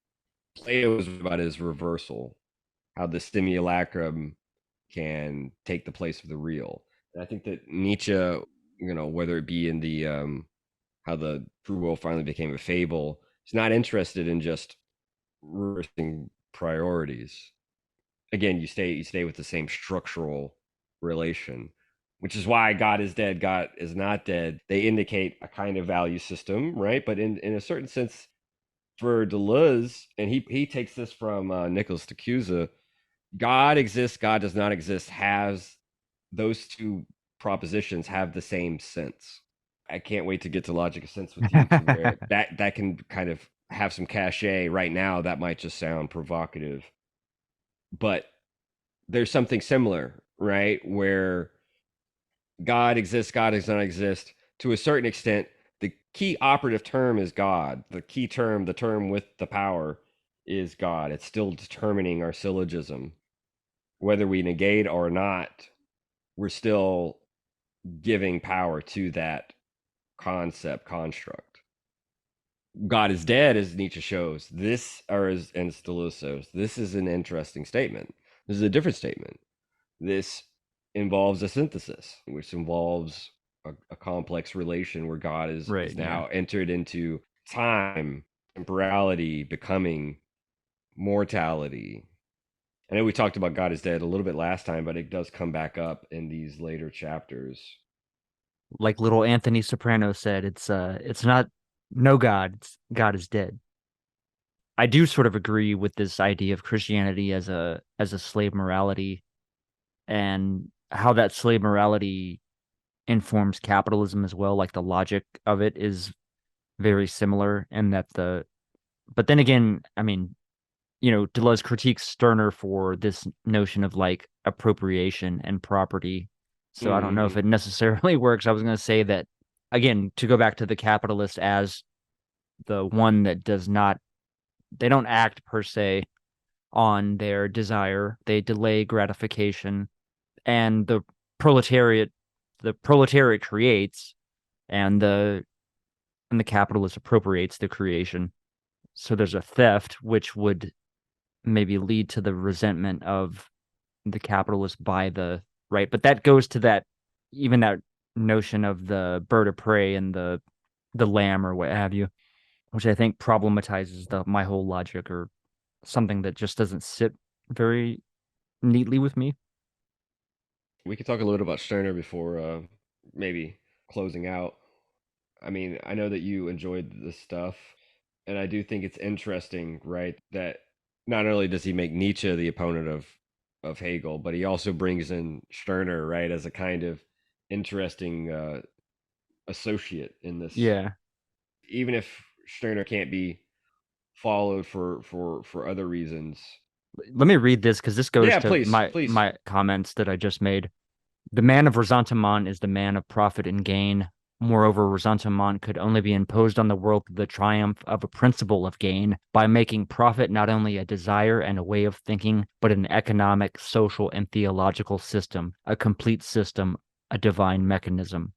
Plato is about his reversal, how the simulacrum can take the place of the real. And I think that Nietzsche, whether it be in the how the true world finally became a fable, is not interested in just reversing priorities. Again, you stay with the same structural relation, which is why God is dead, God is not dead. They indicate a kind of value system, right? But in a certain sense, for Deleuze, and he takes this from Nicholas de, God exists, God does not exist, has those two propositions have the same sense. I can't wait to get to logic of sense with you, to where that can kind of have some cachet. Right now that might just sound provocative, but there's something similar, right? Where God exists, God does not exist. To a certain extent, the key operative term is God. The key term, the term with the power, is God. It's still determining our syllogism. Whether we negate or not, we're still giving power to that concept, construct. God is dead, as Nietzsche shows. This, or as and Deleuze shows, this is an interesting statement. This is a different statement. This involves a synthesis, which involves a complex relation where God Right. is Yeah. now entered into time, temporality, becoming, mortality. I know we talked about God is dead a little bit last time, but it does come back up in these later chapters. Like little Anthony Soprano said, it's not no God, it's God is dead. I do sort of agree with this idea of Christianity as a slave morality, and how that slave morality informs capitalism as well. Like the logic of it is very similar, and that but then again, I mean, Deleuze critiques Stirner for this notion of like appropriation and property. So I don't know if Mm-hmm. it necessarily works. I was going to say that again, to go back to the capitalist as the one that they don't act per se on their desire. They delay gratification, and proletariat, the proletariat creates, and the capitalist appropriates the creation. So there's a theft, which would maybe lead to the resentment of the capitalist by the right. But that goes to even that notion of the bird of prey and the lamb or what have you, which I think problematizes my whole logic, or something that just doesn't sit very neatly with me. We could talk a little about Stirner before maybe closing out. I mean, I know that you enjoyed this stuff, and I do think it's interesting, right, that not only does he make Nietzsche the opponent of Hegel, but he also brings in Stirner, right, as a kind of interesting associate in this. Yeah. Even if Stirner can't be followed for other reasons. Let me read this because this goes Yeah, to please, please. my comments that I just made. The man of ressentiment is the man of profit and gain. Moreover, ressentiment could only be imposed on the world through the triumph of a principle of gain, by making profit not only a desire and a way of thinking, but an economic, social, and theological system, a complete system, a divine mechanism.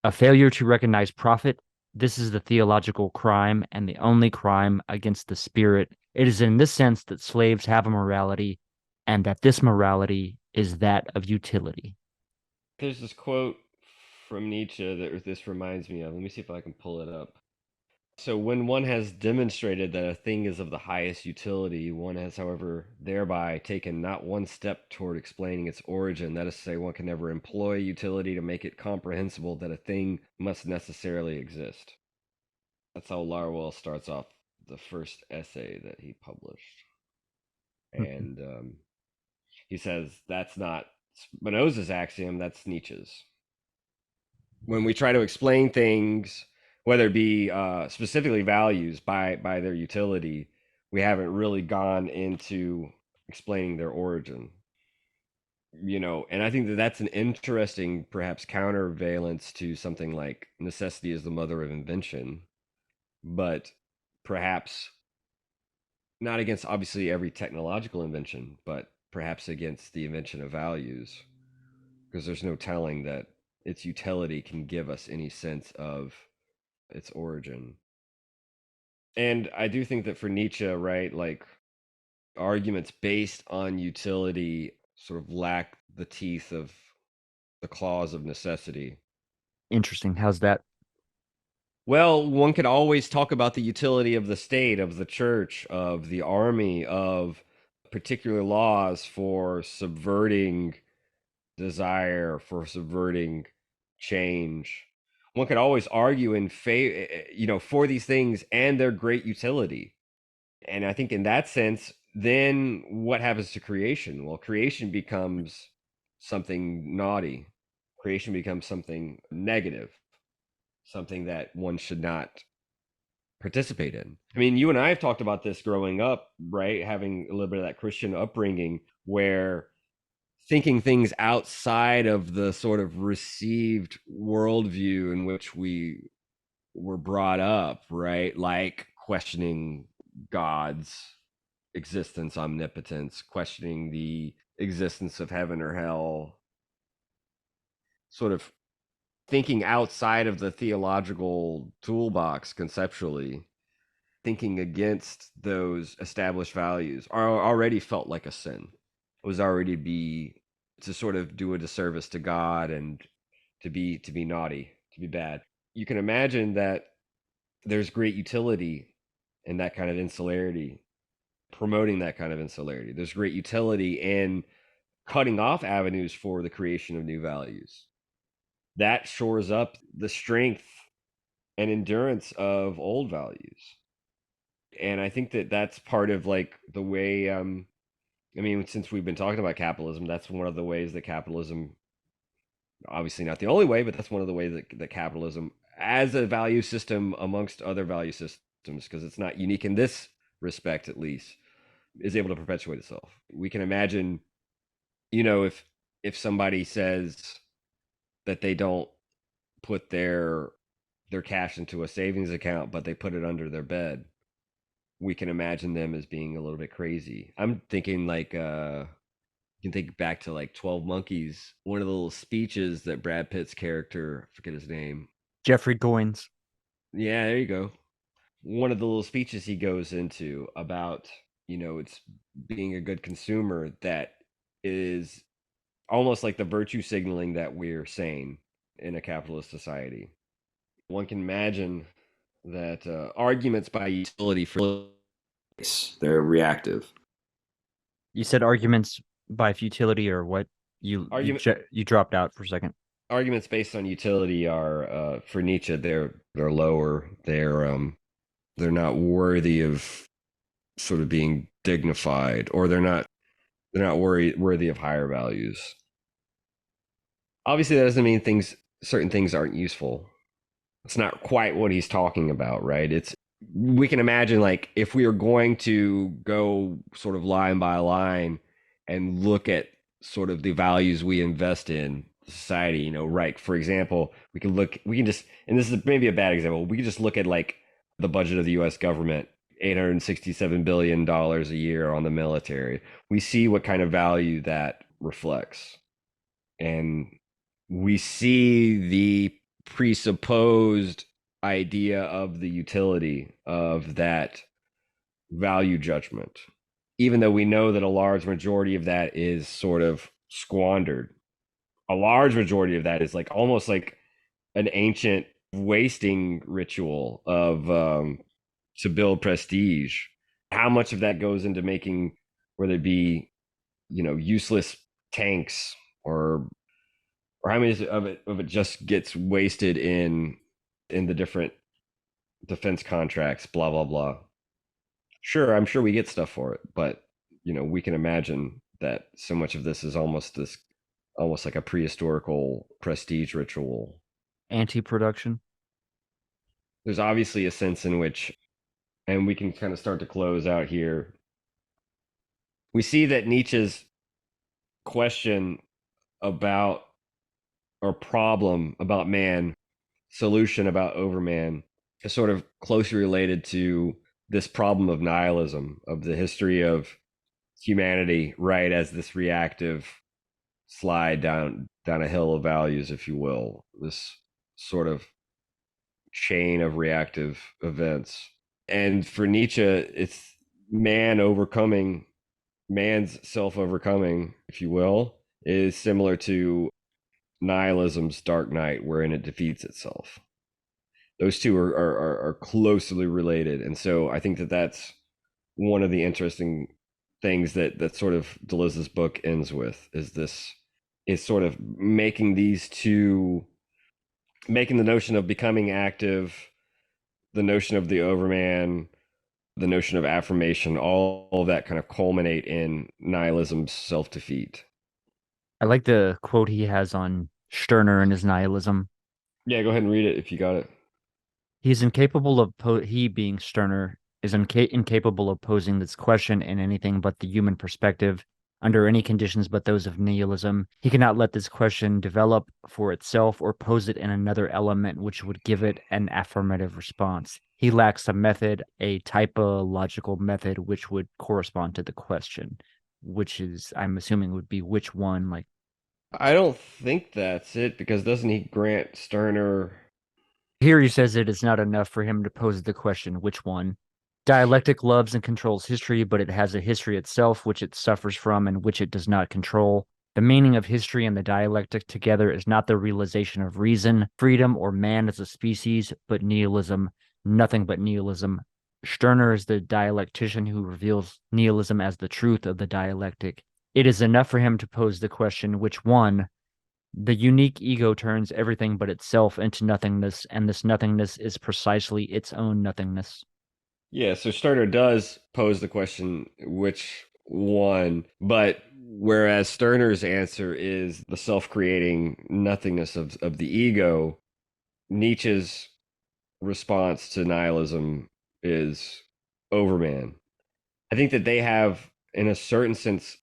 A failure to recognize profit, this is the theological crime and the only crime against the spirit. It is in this sense that slaves have a morality, and that this morality is that of utility. There's this quote from Nietzsche that this reminds me of. Let me see if I can pull it up. So, when one has demonstrated that a thing is of the highest utility, one has, however, thereby taken not one step toward explaining its origin. That is to say, one can never employ utility to make it comprehensible that a thing must necessarily exist. That's how Larwell starts off the first essay that he published. And he says that's not Spinoza's axiom, that's Nietzsche's. When we try to explain things, whether it be specifically values by their utility, we haven't really gone into explaining their origin. And I think that that's an interesting, perhaps, countervalence to something like necessity is the mother of invention, but perhaps not against obviously every technological invention, but perhaps against the invention of values, because there's no telling that its utility can give us any sense of its origin. And I do think that for Nietzsche, right, like arguments based on utility sort of lack the teeth of the claws of necessity. Interesting. How's that? Well, one could always talk about the utility of the state, of the church, of the army, of particular laws for subverting desire, for subverting change. One could always argue in favor, for these things and their great utility. And I think in that sense, then what happens to creation? Well, creation becomes something naughty. Creation becomes something negative, something that one should not participate in. I mean, you and I have talked about this growing up, right? Having a little bit of that Christian upbringing where thinking things outside of the sort of received worldview in which we were brought up, right? Like questioning God's existence, omnipotence, questioning the existence of heaven or hell, sort of thinking outside of the theological toolbox conceptually, thinking against those established values are already felt like a sin. It was already to sort of do a disservice to God and to be naughty, to be bad. You can imagine that there's great utility in that kind of insularity, promoting that kind of insularity. There's great utility in cutting off avenues for the creation of new values. That shores up the strength and endurance of old values. And I think that that's part of like the way, I mean, since we've been talking about capitalism, that's one of the ways that capitalism, obviously not the only way, but that's one of the ways that capitalism as a value system amongst other value systems, because it's not unique in this respect, at least, is able to perpetuate itself. We can imagine, if somebody says that they don't put their cash into a savings account, but they put it under their bed, we can imagine them as being a little bit crazy. I'm thinking like you can think back to like 12 Monkeys, one of the little speeches that Brad Pitt's character, I forget his name. Jeffrey Goins. Yeah, there you go. One of the little speeches he goes into about, it's being a good consumer that is almost like the virtue signaling that we're saying in a capitalist society. One can imagine that arguments by utility for they're reactive. You said arguments by futility or what? You dropped out for a second. Arguments based on utility are for Nietzsche they're lower. They're not worthy of sort of being dignified, or they're not worthy of higher values. Obviously, that doesn't mean certain things aren't useful. It's not quite what he's talking about, right? We can imagine like if we are going to go sort of line by line and look at sort of the values we invest in society, right? For example, we can just, and this is maybe a bad example, we can just look at like the budget of the US government, $867 billion a year on the military. We see what kind of value that reflects. And we see the presupposed idea of the utility of that value judgment, even though we know that a large majority of that is sort of squandered. A large majority of that is like almost like an ancient wasting ritual of to build prestige. How much of that goes into making, whether it be useless tanks, or how many of it just gets wasted in the different defense contracts, blah blah blah. Sure, I'm sure we get stuff for it, but we can imagine that so much of this is almost this almost like a prehistorical prestige ritual. Anti-production. There's obviously a sense in which, and we can kind of start to close out here. We see that Nietzsche's question about, or problem about man, solution about overman, is sort of closely related to this problem of nihilism, of the history of humanity, right, as this reactive slide down a hill of values, if you will, this sort of chain of reactive events. And for Nietzsche, it's man's self overcoming, if you will, is similar to nihilism's dark night, wherein it defeats itself. Those two are closely related. And so I think that that's one of the interesting things that sort of Deleuze's book ends with, is sort of making the notion of becoming active, the notion of the overman, the notion of affirmation, all of that kind of culminate in nihilism's self-defeat. I like the quote he has on Stirner and his nihilism. Yeah, go ahead and read it if you got it. He's incapable of he being Stirner is incapable of posing this question in anything but the human perspective under any conditions but those of nihilism. He cannot let this question develop for itself or pose it in another element which would give it an affirmative response. He lacks a method, a typological method which would correspond to the question, which is, I'm assuming, would be which one, like. I don't think that's it, because doesn't he grant Stirner? Here he says it is not enough for him to pose the question, which one? Dialectic loves and controls history, but it has a history itself which it suffers from and which it does not control. The meaning of history and the dialectic together is not the realization of reason, freedom, or man as a species, but nihilism, nothing but nihilism. Stirner is the dialectician who reveals nihilism as the truth of the dialectic. It is enough for him to pose the question, which one? The unique ego turns everything but itself into nothingness, and this nothingness is precisely its own nothingness. Yeah, so Stirner does pose the question, which one? But whereas Stirner's answer is the self-creating nothingness of the ego, Nietzsche's response to nihilism is overman. I think that they have, in a certain sense,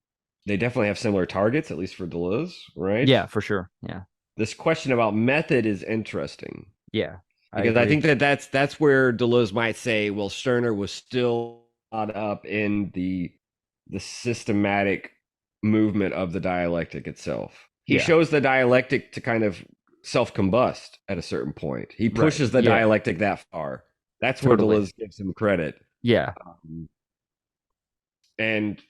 they definitely have similar targets, at least for Deleuze, right? Yeah, for sure. Yeah. This question about method is interesting. Yeah. Because I think that that's where Deleuze might say, well, Stirner was still caught up in the systematic movement of the dialectic itself. He shows the dialectic to kind of self-combust at a certain point. He pushes the dialectic that far. That's where Deleuze gives him credit. Yeah. And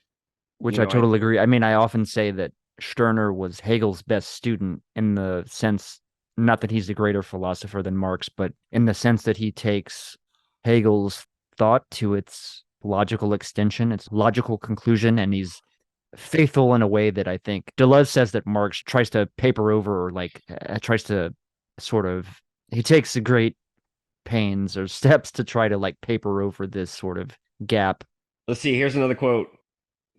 which I totally agree. I mean, I often say that Stirner was Hegel's best student in the sense, not that he's a greater philosopher than Marx, but in the sense that he takes Hegel's thought to its logical extension, its logical conclusion, and he's faithful in a way that I think Deleuze says that Marx tries to paper over, or like tries to sort of, he takes a great pains or steps to try to like paper over this sort of gap. Let's see, here's another quote.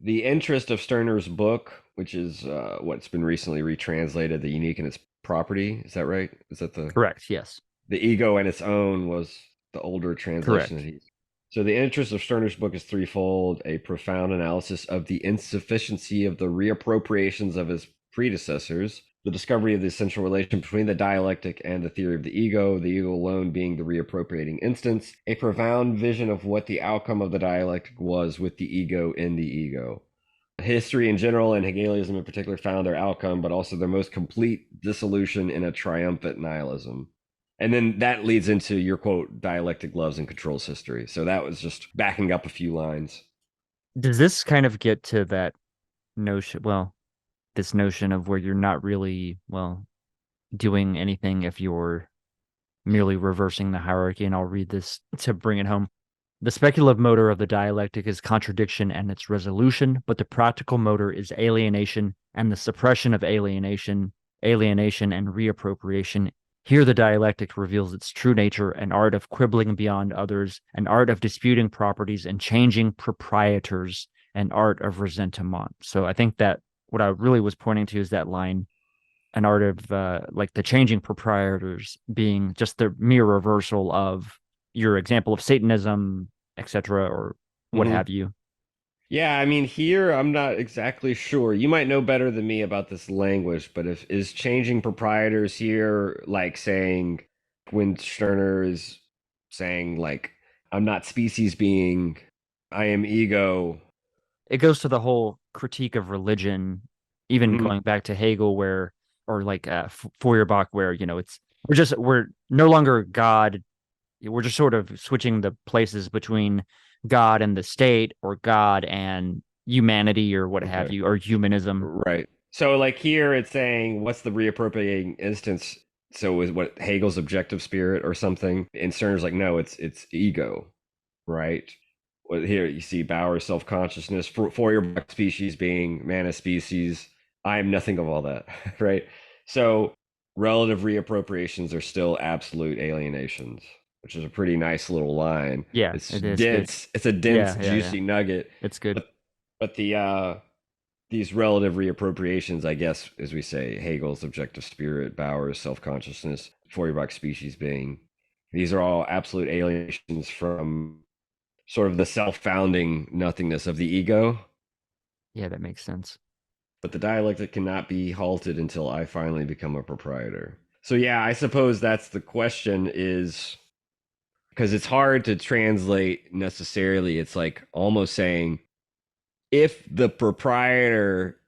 The interest of Stirner's book, which is what's been recently retranslated, The Unique and Its Property. Is that right? Is that the... Correct, yes. The Ego and Its Own was the older translation. Correct. So the interest of Stirner's book is threefold: a profound analysis of the insufficiency of the reappropriations of his predecessors, the discovery of the essential relation between the dialectic and the theory of the ego alone being the reappropriating instance, a profound vision of what the outcome of the dialectic was with the ego in the ego. History in general and Hegelianism in particular found their outcome, but also their most complete dissolution in a triumphant nihilism. And then that leads into your quote, dialectic loves and controls history. So that was just backing up a few lines. Does this kind of get to that notion, this notion of where you're not really, doing anything if you're merely reversing the hierarchy? And I'll read this to bring it home. The speculative motor of the dialectic is contradiction and its resolution, but the practical motor is alienation and the suppression of alienation and reappropriation. Here the dialectic reveals its true nature, an art of quibbling beyond others, an art of disputing properties and changing proprietors, an art of resentment. So I think that what I really was pointing to is that line, an art of like the changing proprietors being just the mere reversal of your example of Satanism, etc., or what Hmm. have you. Yeah, I mean, here I'm not exactly sure. You might know better than me about this language, but if is changing proprietors here like saying when Stirner is saying like I'm not species being, I am ego. It goes to the whole critique of religion, even Mhm. going back to Hegel, where or like Feuerbach, where it's we're no longer God. We're just sort of switching the places between God and the state, or God and humanity, or what have Okay. you, or humanism. Right. So like here it's saying what's the reappropriating instance? So is what Hegel's objective spirit or something? And Stirner's like, no, it's ego, right? Well, here you see Bauer's self-consciousness, for your species being man as species. I am nothing of all that, right? So relative reappropriations are still absolute alienations, which is a pretty nice little line. Yeah, It's it is good. dense. It's a dense, Yeah, yeah, yeah. juicy nugget. It's good. But the these relative reappropriations, I guess, as we say, Hegel's objective spirit, Bauer's self-consciousness, Feuerbach's species being, these are all absolute alienations from sort of the self-founding nothingness of the ego. Yeah, that makes sense. But the dialectic cannot be halted until I finally become a proprietor. So yeah, I suppose that's the question is because it's hard to translate necessarily. It's like almost saying if the proprietor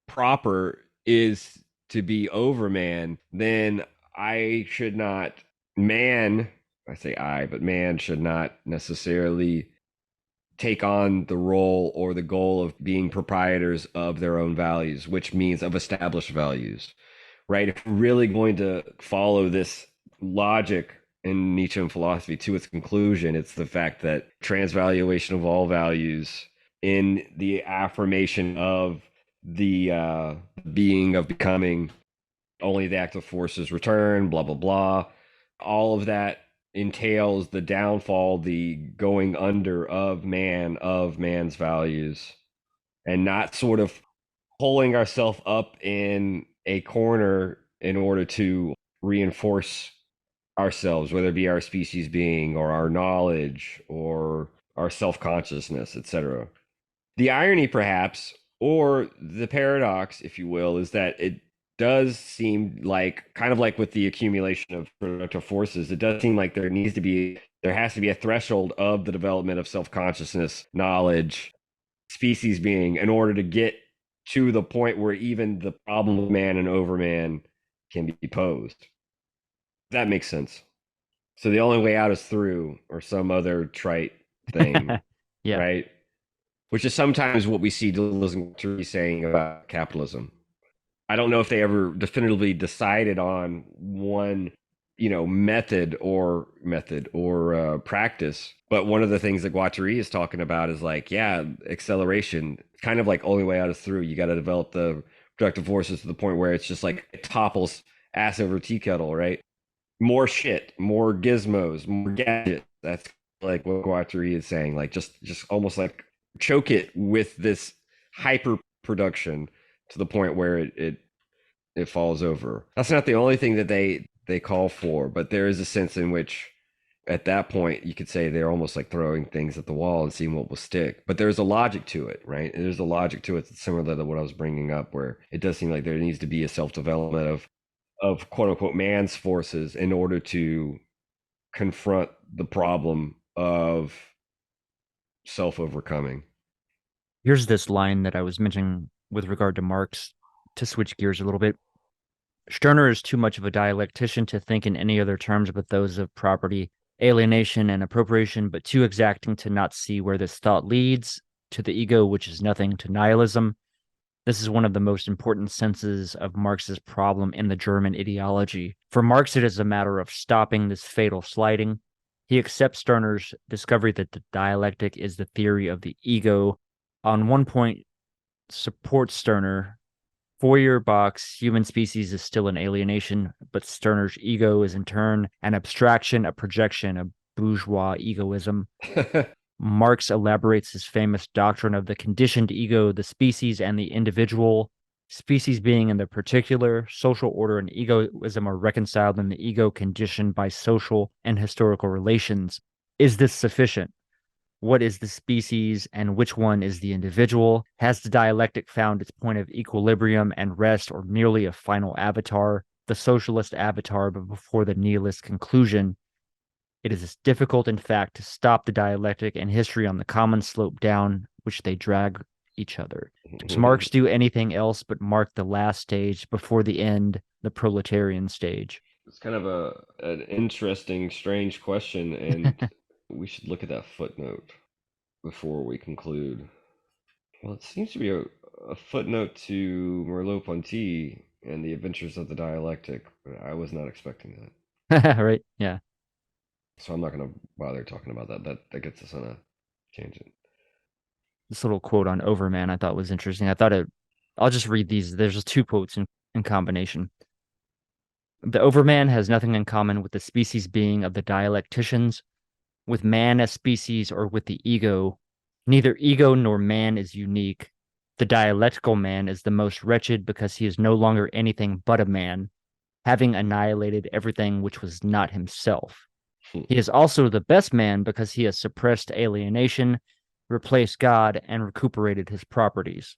proper is to be overman, then I should not, man, I say I, but man should not necessarily take on the role or the goal of being proprietors of their own values, which means of established values, right? If we're really going to follow this logic in Nietzsche and philosophy to its conclusion, it's the fact that transvaluation of all values in the affirmation of the being of becoming, only the active forces return, blah, blah, blah. All of that entails the downfall, the going under of man, of man's values, and not sort of pulling ourselves up in a corner in order to reinforce ourselves, whether it be our species being or our knowledge or our self-consciousness, etc. The irony, perhaps, or the paradox, if you will, is that it does seem like, kind of like with the accumulation of productive forces, it does seem like there has to be a threshold of the development of self-consciousness, knowledge, species being, in order to get to the point where even the problem of man and overman can be posed. That makes sense. So the only way out is through, or some other trite thing, Yeah. right? Which is sometimes what we see Deleuze saying about capitalism. I don't know if they ever definitively decided on one, method or practice. But one of the things that Guattari is talking about is like, yeah, acceleration, kind of like only way out is through. You got to develop the productive forces to the point where it's just like it topples ass over tea kettle, right? More shit, more gizmos, more gadgets. That's like what Guattari is saying. Like just almost like choke it with this hyper production to the point where it falls over. That's not the only thing that they call for, but there is a sense in which at that point you could say they're almost like throwing things at the wall and seeing what will stick. But there's a logic to it, right? And there's a logic to it that's similar to what I was bringing up, where it does seem like there needs to be a self-development of quote unquote man's forces in order to confront the problem of self-overcoming. Here's this line that I was mentioning with regard to Marx, to switch gears a little bit. Stirner is too much of a dialectician to think in any other terms but those of property, alienation, and appropriation, but too exacting to not see where this thought leads to the ego, which is nothing, to nihilism. This is one of the most important senses of Marx's problem in the German ideology. For Marx, it is a matter of stopping this fatal sliding. He accepts Stirner's discovery that the dialectic is the theory of the ego. On one point, supports Stirner. Feuerbach's human species is still an alienation, but Stirner's ego is in turn an abstraction, a projection, a bourgeois egoism. Marx elaborates his famous doctrine of the conditioned ego, the species, and the individual. Species being in the particular, social order and egoism are reconciled in the ego conditioned by social and historical relations. Is this sufficient? What is the species and which one is the individual? Has the dialectic found its point of equilibrium and rest, or merely a final avatar, the socialist avatar, but before the nihilist conclusion? It is difficult, in fact, to stop the dialectic and history on the common slope down which they drag each other. Does Marx do anything else but mark the last stage before the end, the proletarian stage? It's kind of an interesting, strange question, and we should look at that footnote before we conclude. Well, it seems to be a footnote to Merleau-Ponty and the Adventures of the Dialectic, but I was not expecting that. Right? Yeah. So I'm not going to bother talking about that. That gets us on a tangent. This little quote on Overman I thought was interesting. I'll just read these. There's just two quotes in combination. The Overman has nothing in common with the species being of the dialecticians, with man as species, or with the ego. Neither ego nor man is unique. The dialectical man is the most wretched because he is no longer anything but a man, having annihilated everything which was not himself. He is also the best man because he has suppressed alienation, replaced God, and recuperated his properties.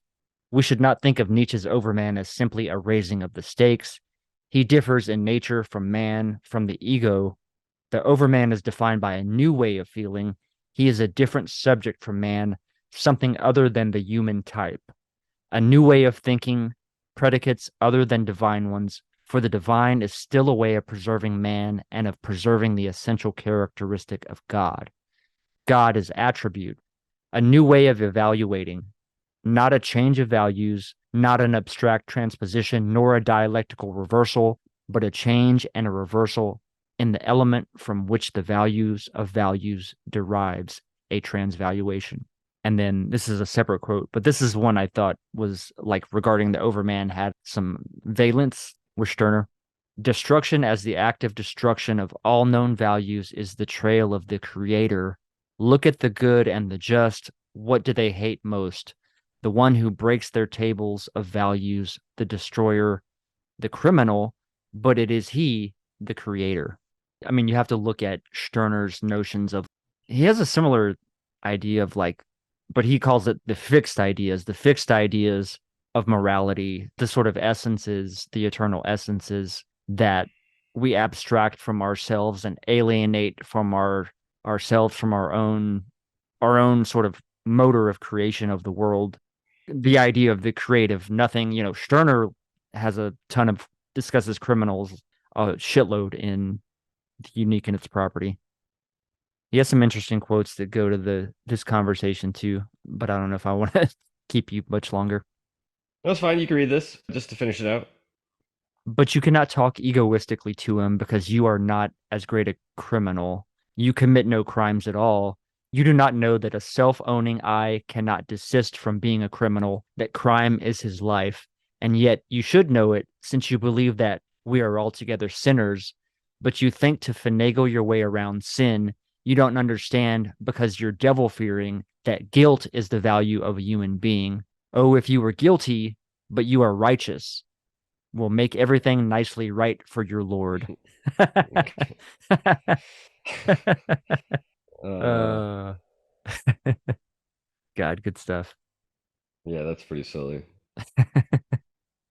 We should not think of Nietzsche's Overman as simply a raising of the stakes. He differs in nature from man, from the ego. The Overman is defined by a new way of feeling. He is a different subject from man, something other than the human type. A new way of thinking, predicates other than divine ones, for the divine is still a way of preserving man and of preserving the essential characteristic of God. God is attribute, a new way of evaluating, not a change of values, not an abstract transposition, nor a dialectical reversal, but a change and a reversal in the element from which the values of values derives, a transvaluation. And then this is a separate quote, but this is one I thought was like regarding the Overman had some valence with Stirner. Destruction as the active destruction of all known values is the trail of the creator. Look at the good and the just. What do they hate most? The one who breaks their tables of values, the destroyer, the criminal, but it is he, the creator. I mean, you have to look at Stirner's notions of, he has a similar idea of like, but he calls it the fixed ideas of morality, the sort of essences, the eternal essences that we abstract from ourselves and alienate from ourselves, from our own sort of motor of creation of the world. The idea of the creative nothing, Stirner has a ton of discusses criminals a shitload in The Unique in Its Property. He has some interesting quotes that go to this conversation too, but I don't know if I want to keep you much longer. That's fine. You can read this just to finish it out. But you cannot talk egoistically to him because you are not as great a criminal. You commit no crimes at all. You do not know that a self-owning I cannot desist from being a criminal, that crime is his life, and yet you should know it, since you believe that we are altogether sinners, but you think to finagle your way around sin. You don't understand, because you're devil-fearing, that guilt is the value of a human being. Oh, if you were guilty, but you are righteous, will make everything nicely right for your Lord. God, good stuff. Yeah, that's pretty silly.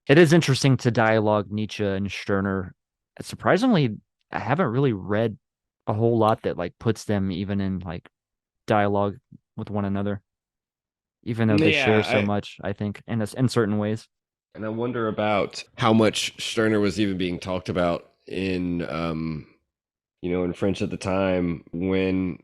It is interesting to dialogue Nietzsche and Stirner. Surprisingly, I haven't really read a whole lot that like puts them even in like dialogue with one another, even though they share so much, I think, in certain ways. And I wonder about how much Stirner was even being talked about in in French at the time when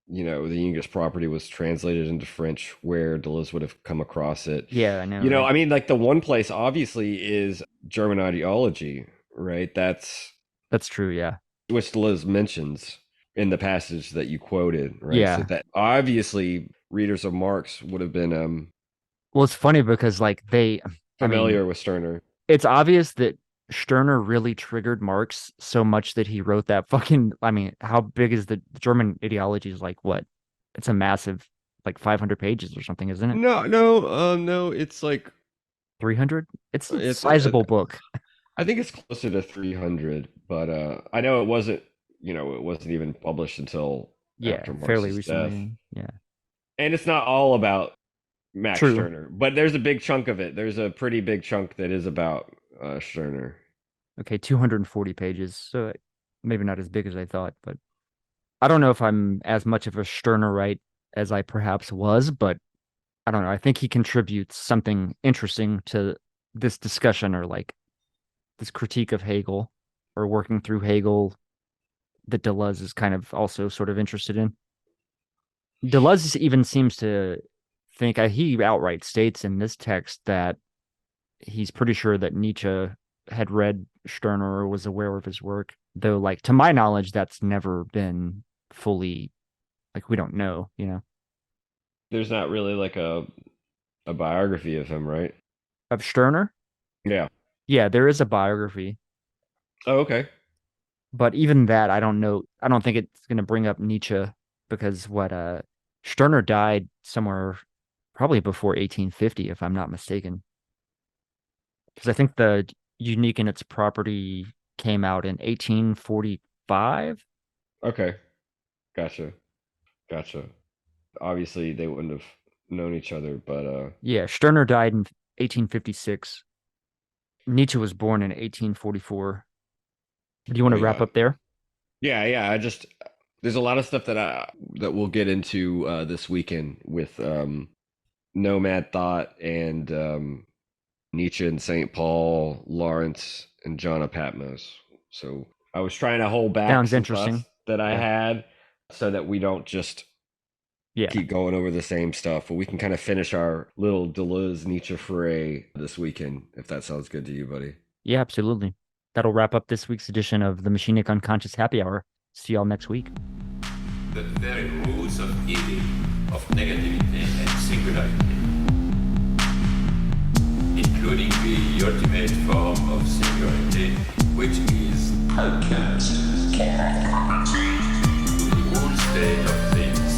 the English property was translated into French, where Deleuze would have come across it. Yeah, I know. Right? I mean, like the one place obviously is German ideology, right? That's true. Yeah. Which Deleuze mentions in the passage that you quoted, right? Yeah. So that obviously readers of Marx would have been well, it's funny because like familiar with Stirner. It's obvious that Stirner really triggered Marx so much that he wrote that fucking, how big is the German ideology is like what? It's a massive, like 500 pages or something, isn't it? No, it's like 300? It's a It's sizable book. I think it's closer to 300, but I know it wasn't, it wasn't even published until Yeah, after fairly Marx's death. recently. Yeah. And it's not all about Max True. Stirner, but there's a big chunk of it. There's a pretty big chunk that is about Stirner. Okay, 240 pages. So maybe not as big as I thought, but I don't know if I'm as much of a Stirnerite as I perhaps was, but I don't know. I think he contributes something interesting to this discussion, or like this critique of Hegel, or working through Hegel, that Deleuze is kind of also sort of interested in. Deleuze even seems to think, he outright states in this text that he's pretty sure that Nietzsche had read Stirner or was aware of his work, though, like, to my knowledge, that's never been fully, like, we don't know, There's not really like a biography of him, right? of Stirner. Yeah. Yeah, there is a biography, Oh, okay. but even that, I don't know. I don't think it's going to bring up Nietzsche, because Stirner died somewhere probably before 1850, if I'm not mistaken. Because I think the Unique in Its Property came out in 1845. Okay. Gotcha. Obviously, they wouldn't have known each other, but Yeah, Stirner died in 1856. Nietzsche was born in 1844. Do you want I to mean, wrap up there? yeah. There's a lot of stuff that we'll get into this weekend with Nomad Thought and Nietzsche and St. Paul, Lawrence, and John of Patmos. So I was trying to hold back Sounds some interesting. thoughts that I Yeah. had, so that we don't just keep going over the same stuff, but we can kind of finish our little Deleuze Nietzsche foray this weekend, if that sounds good to you, buddy. Yeah, absolutely. That'll wrap up this week's edition of the Machinic Unconscious Happy Hour. See y'all next week. The very rules of evil, of negativity and singularity, including the ultimate form of singularity, which is to the whole state of things,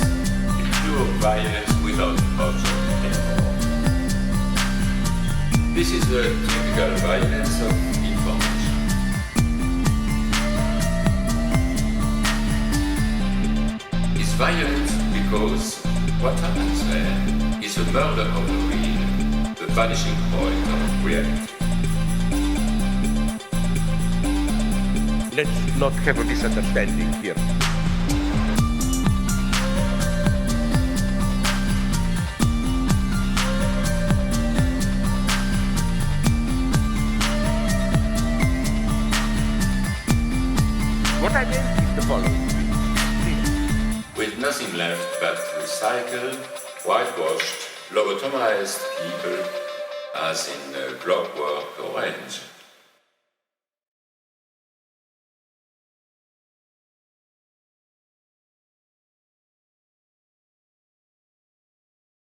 the pure violence without object anymore. This is the typical violence of information. It's violent because what happens there is a murder of the real, the vanishing point of reality. Let's not have a misunderstanding here. What I meant is the following. With nothing left but recycled, whitewashed, lobotomized people, as in Clockwork Orange.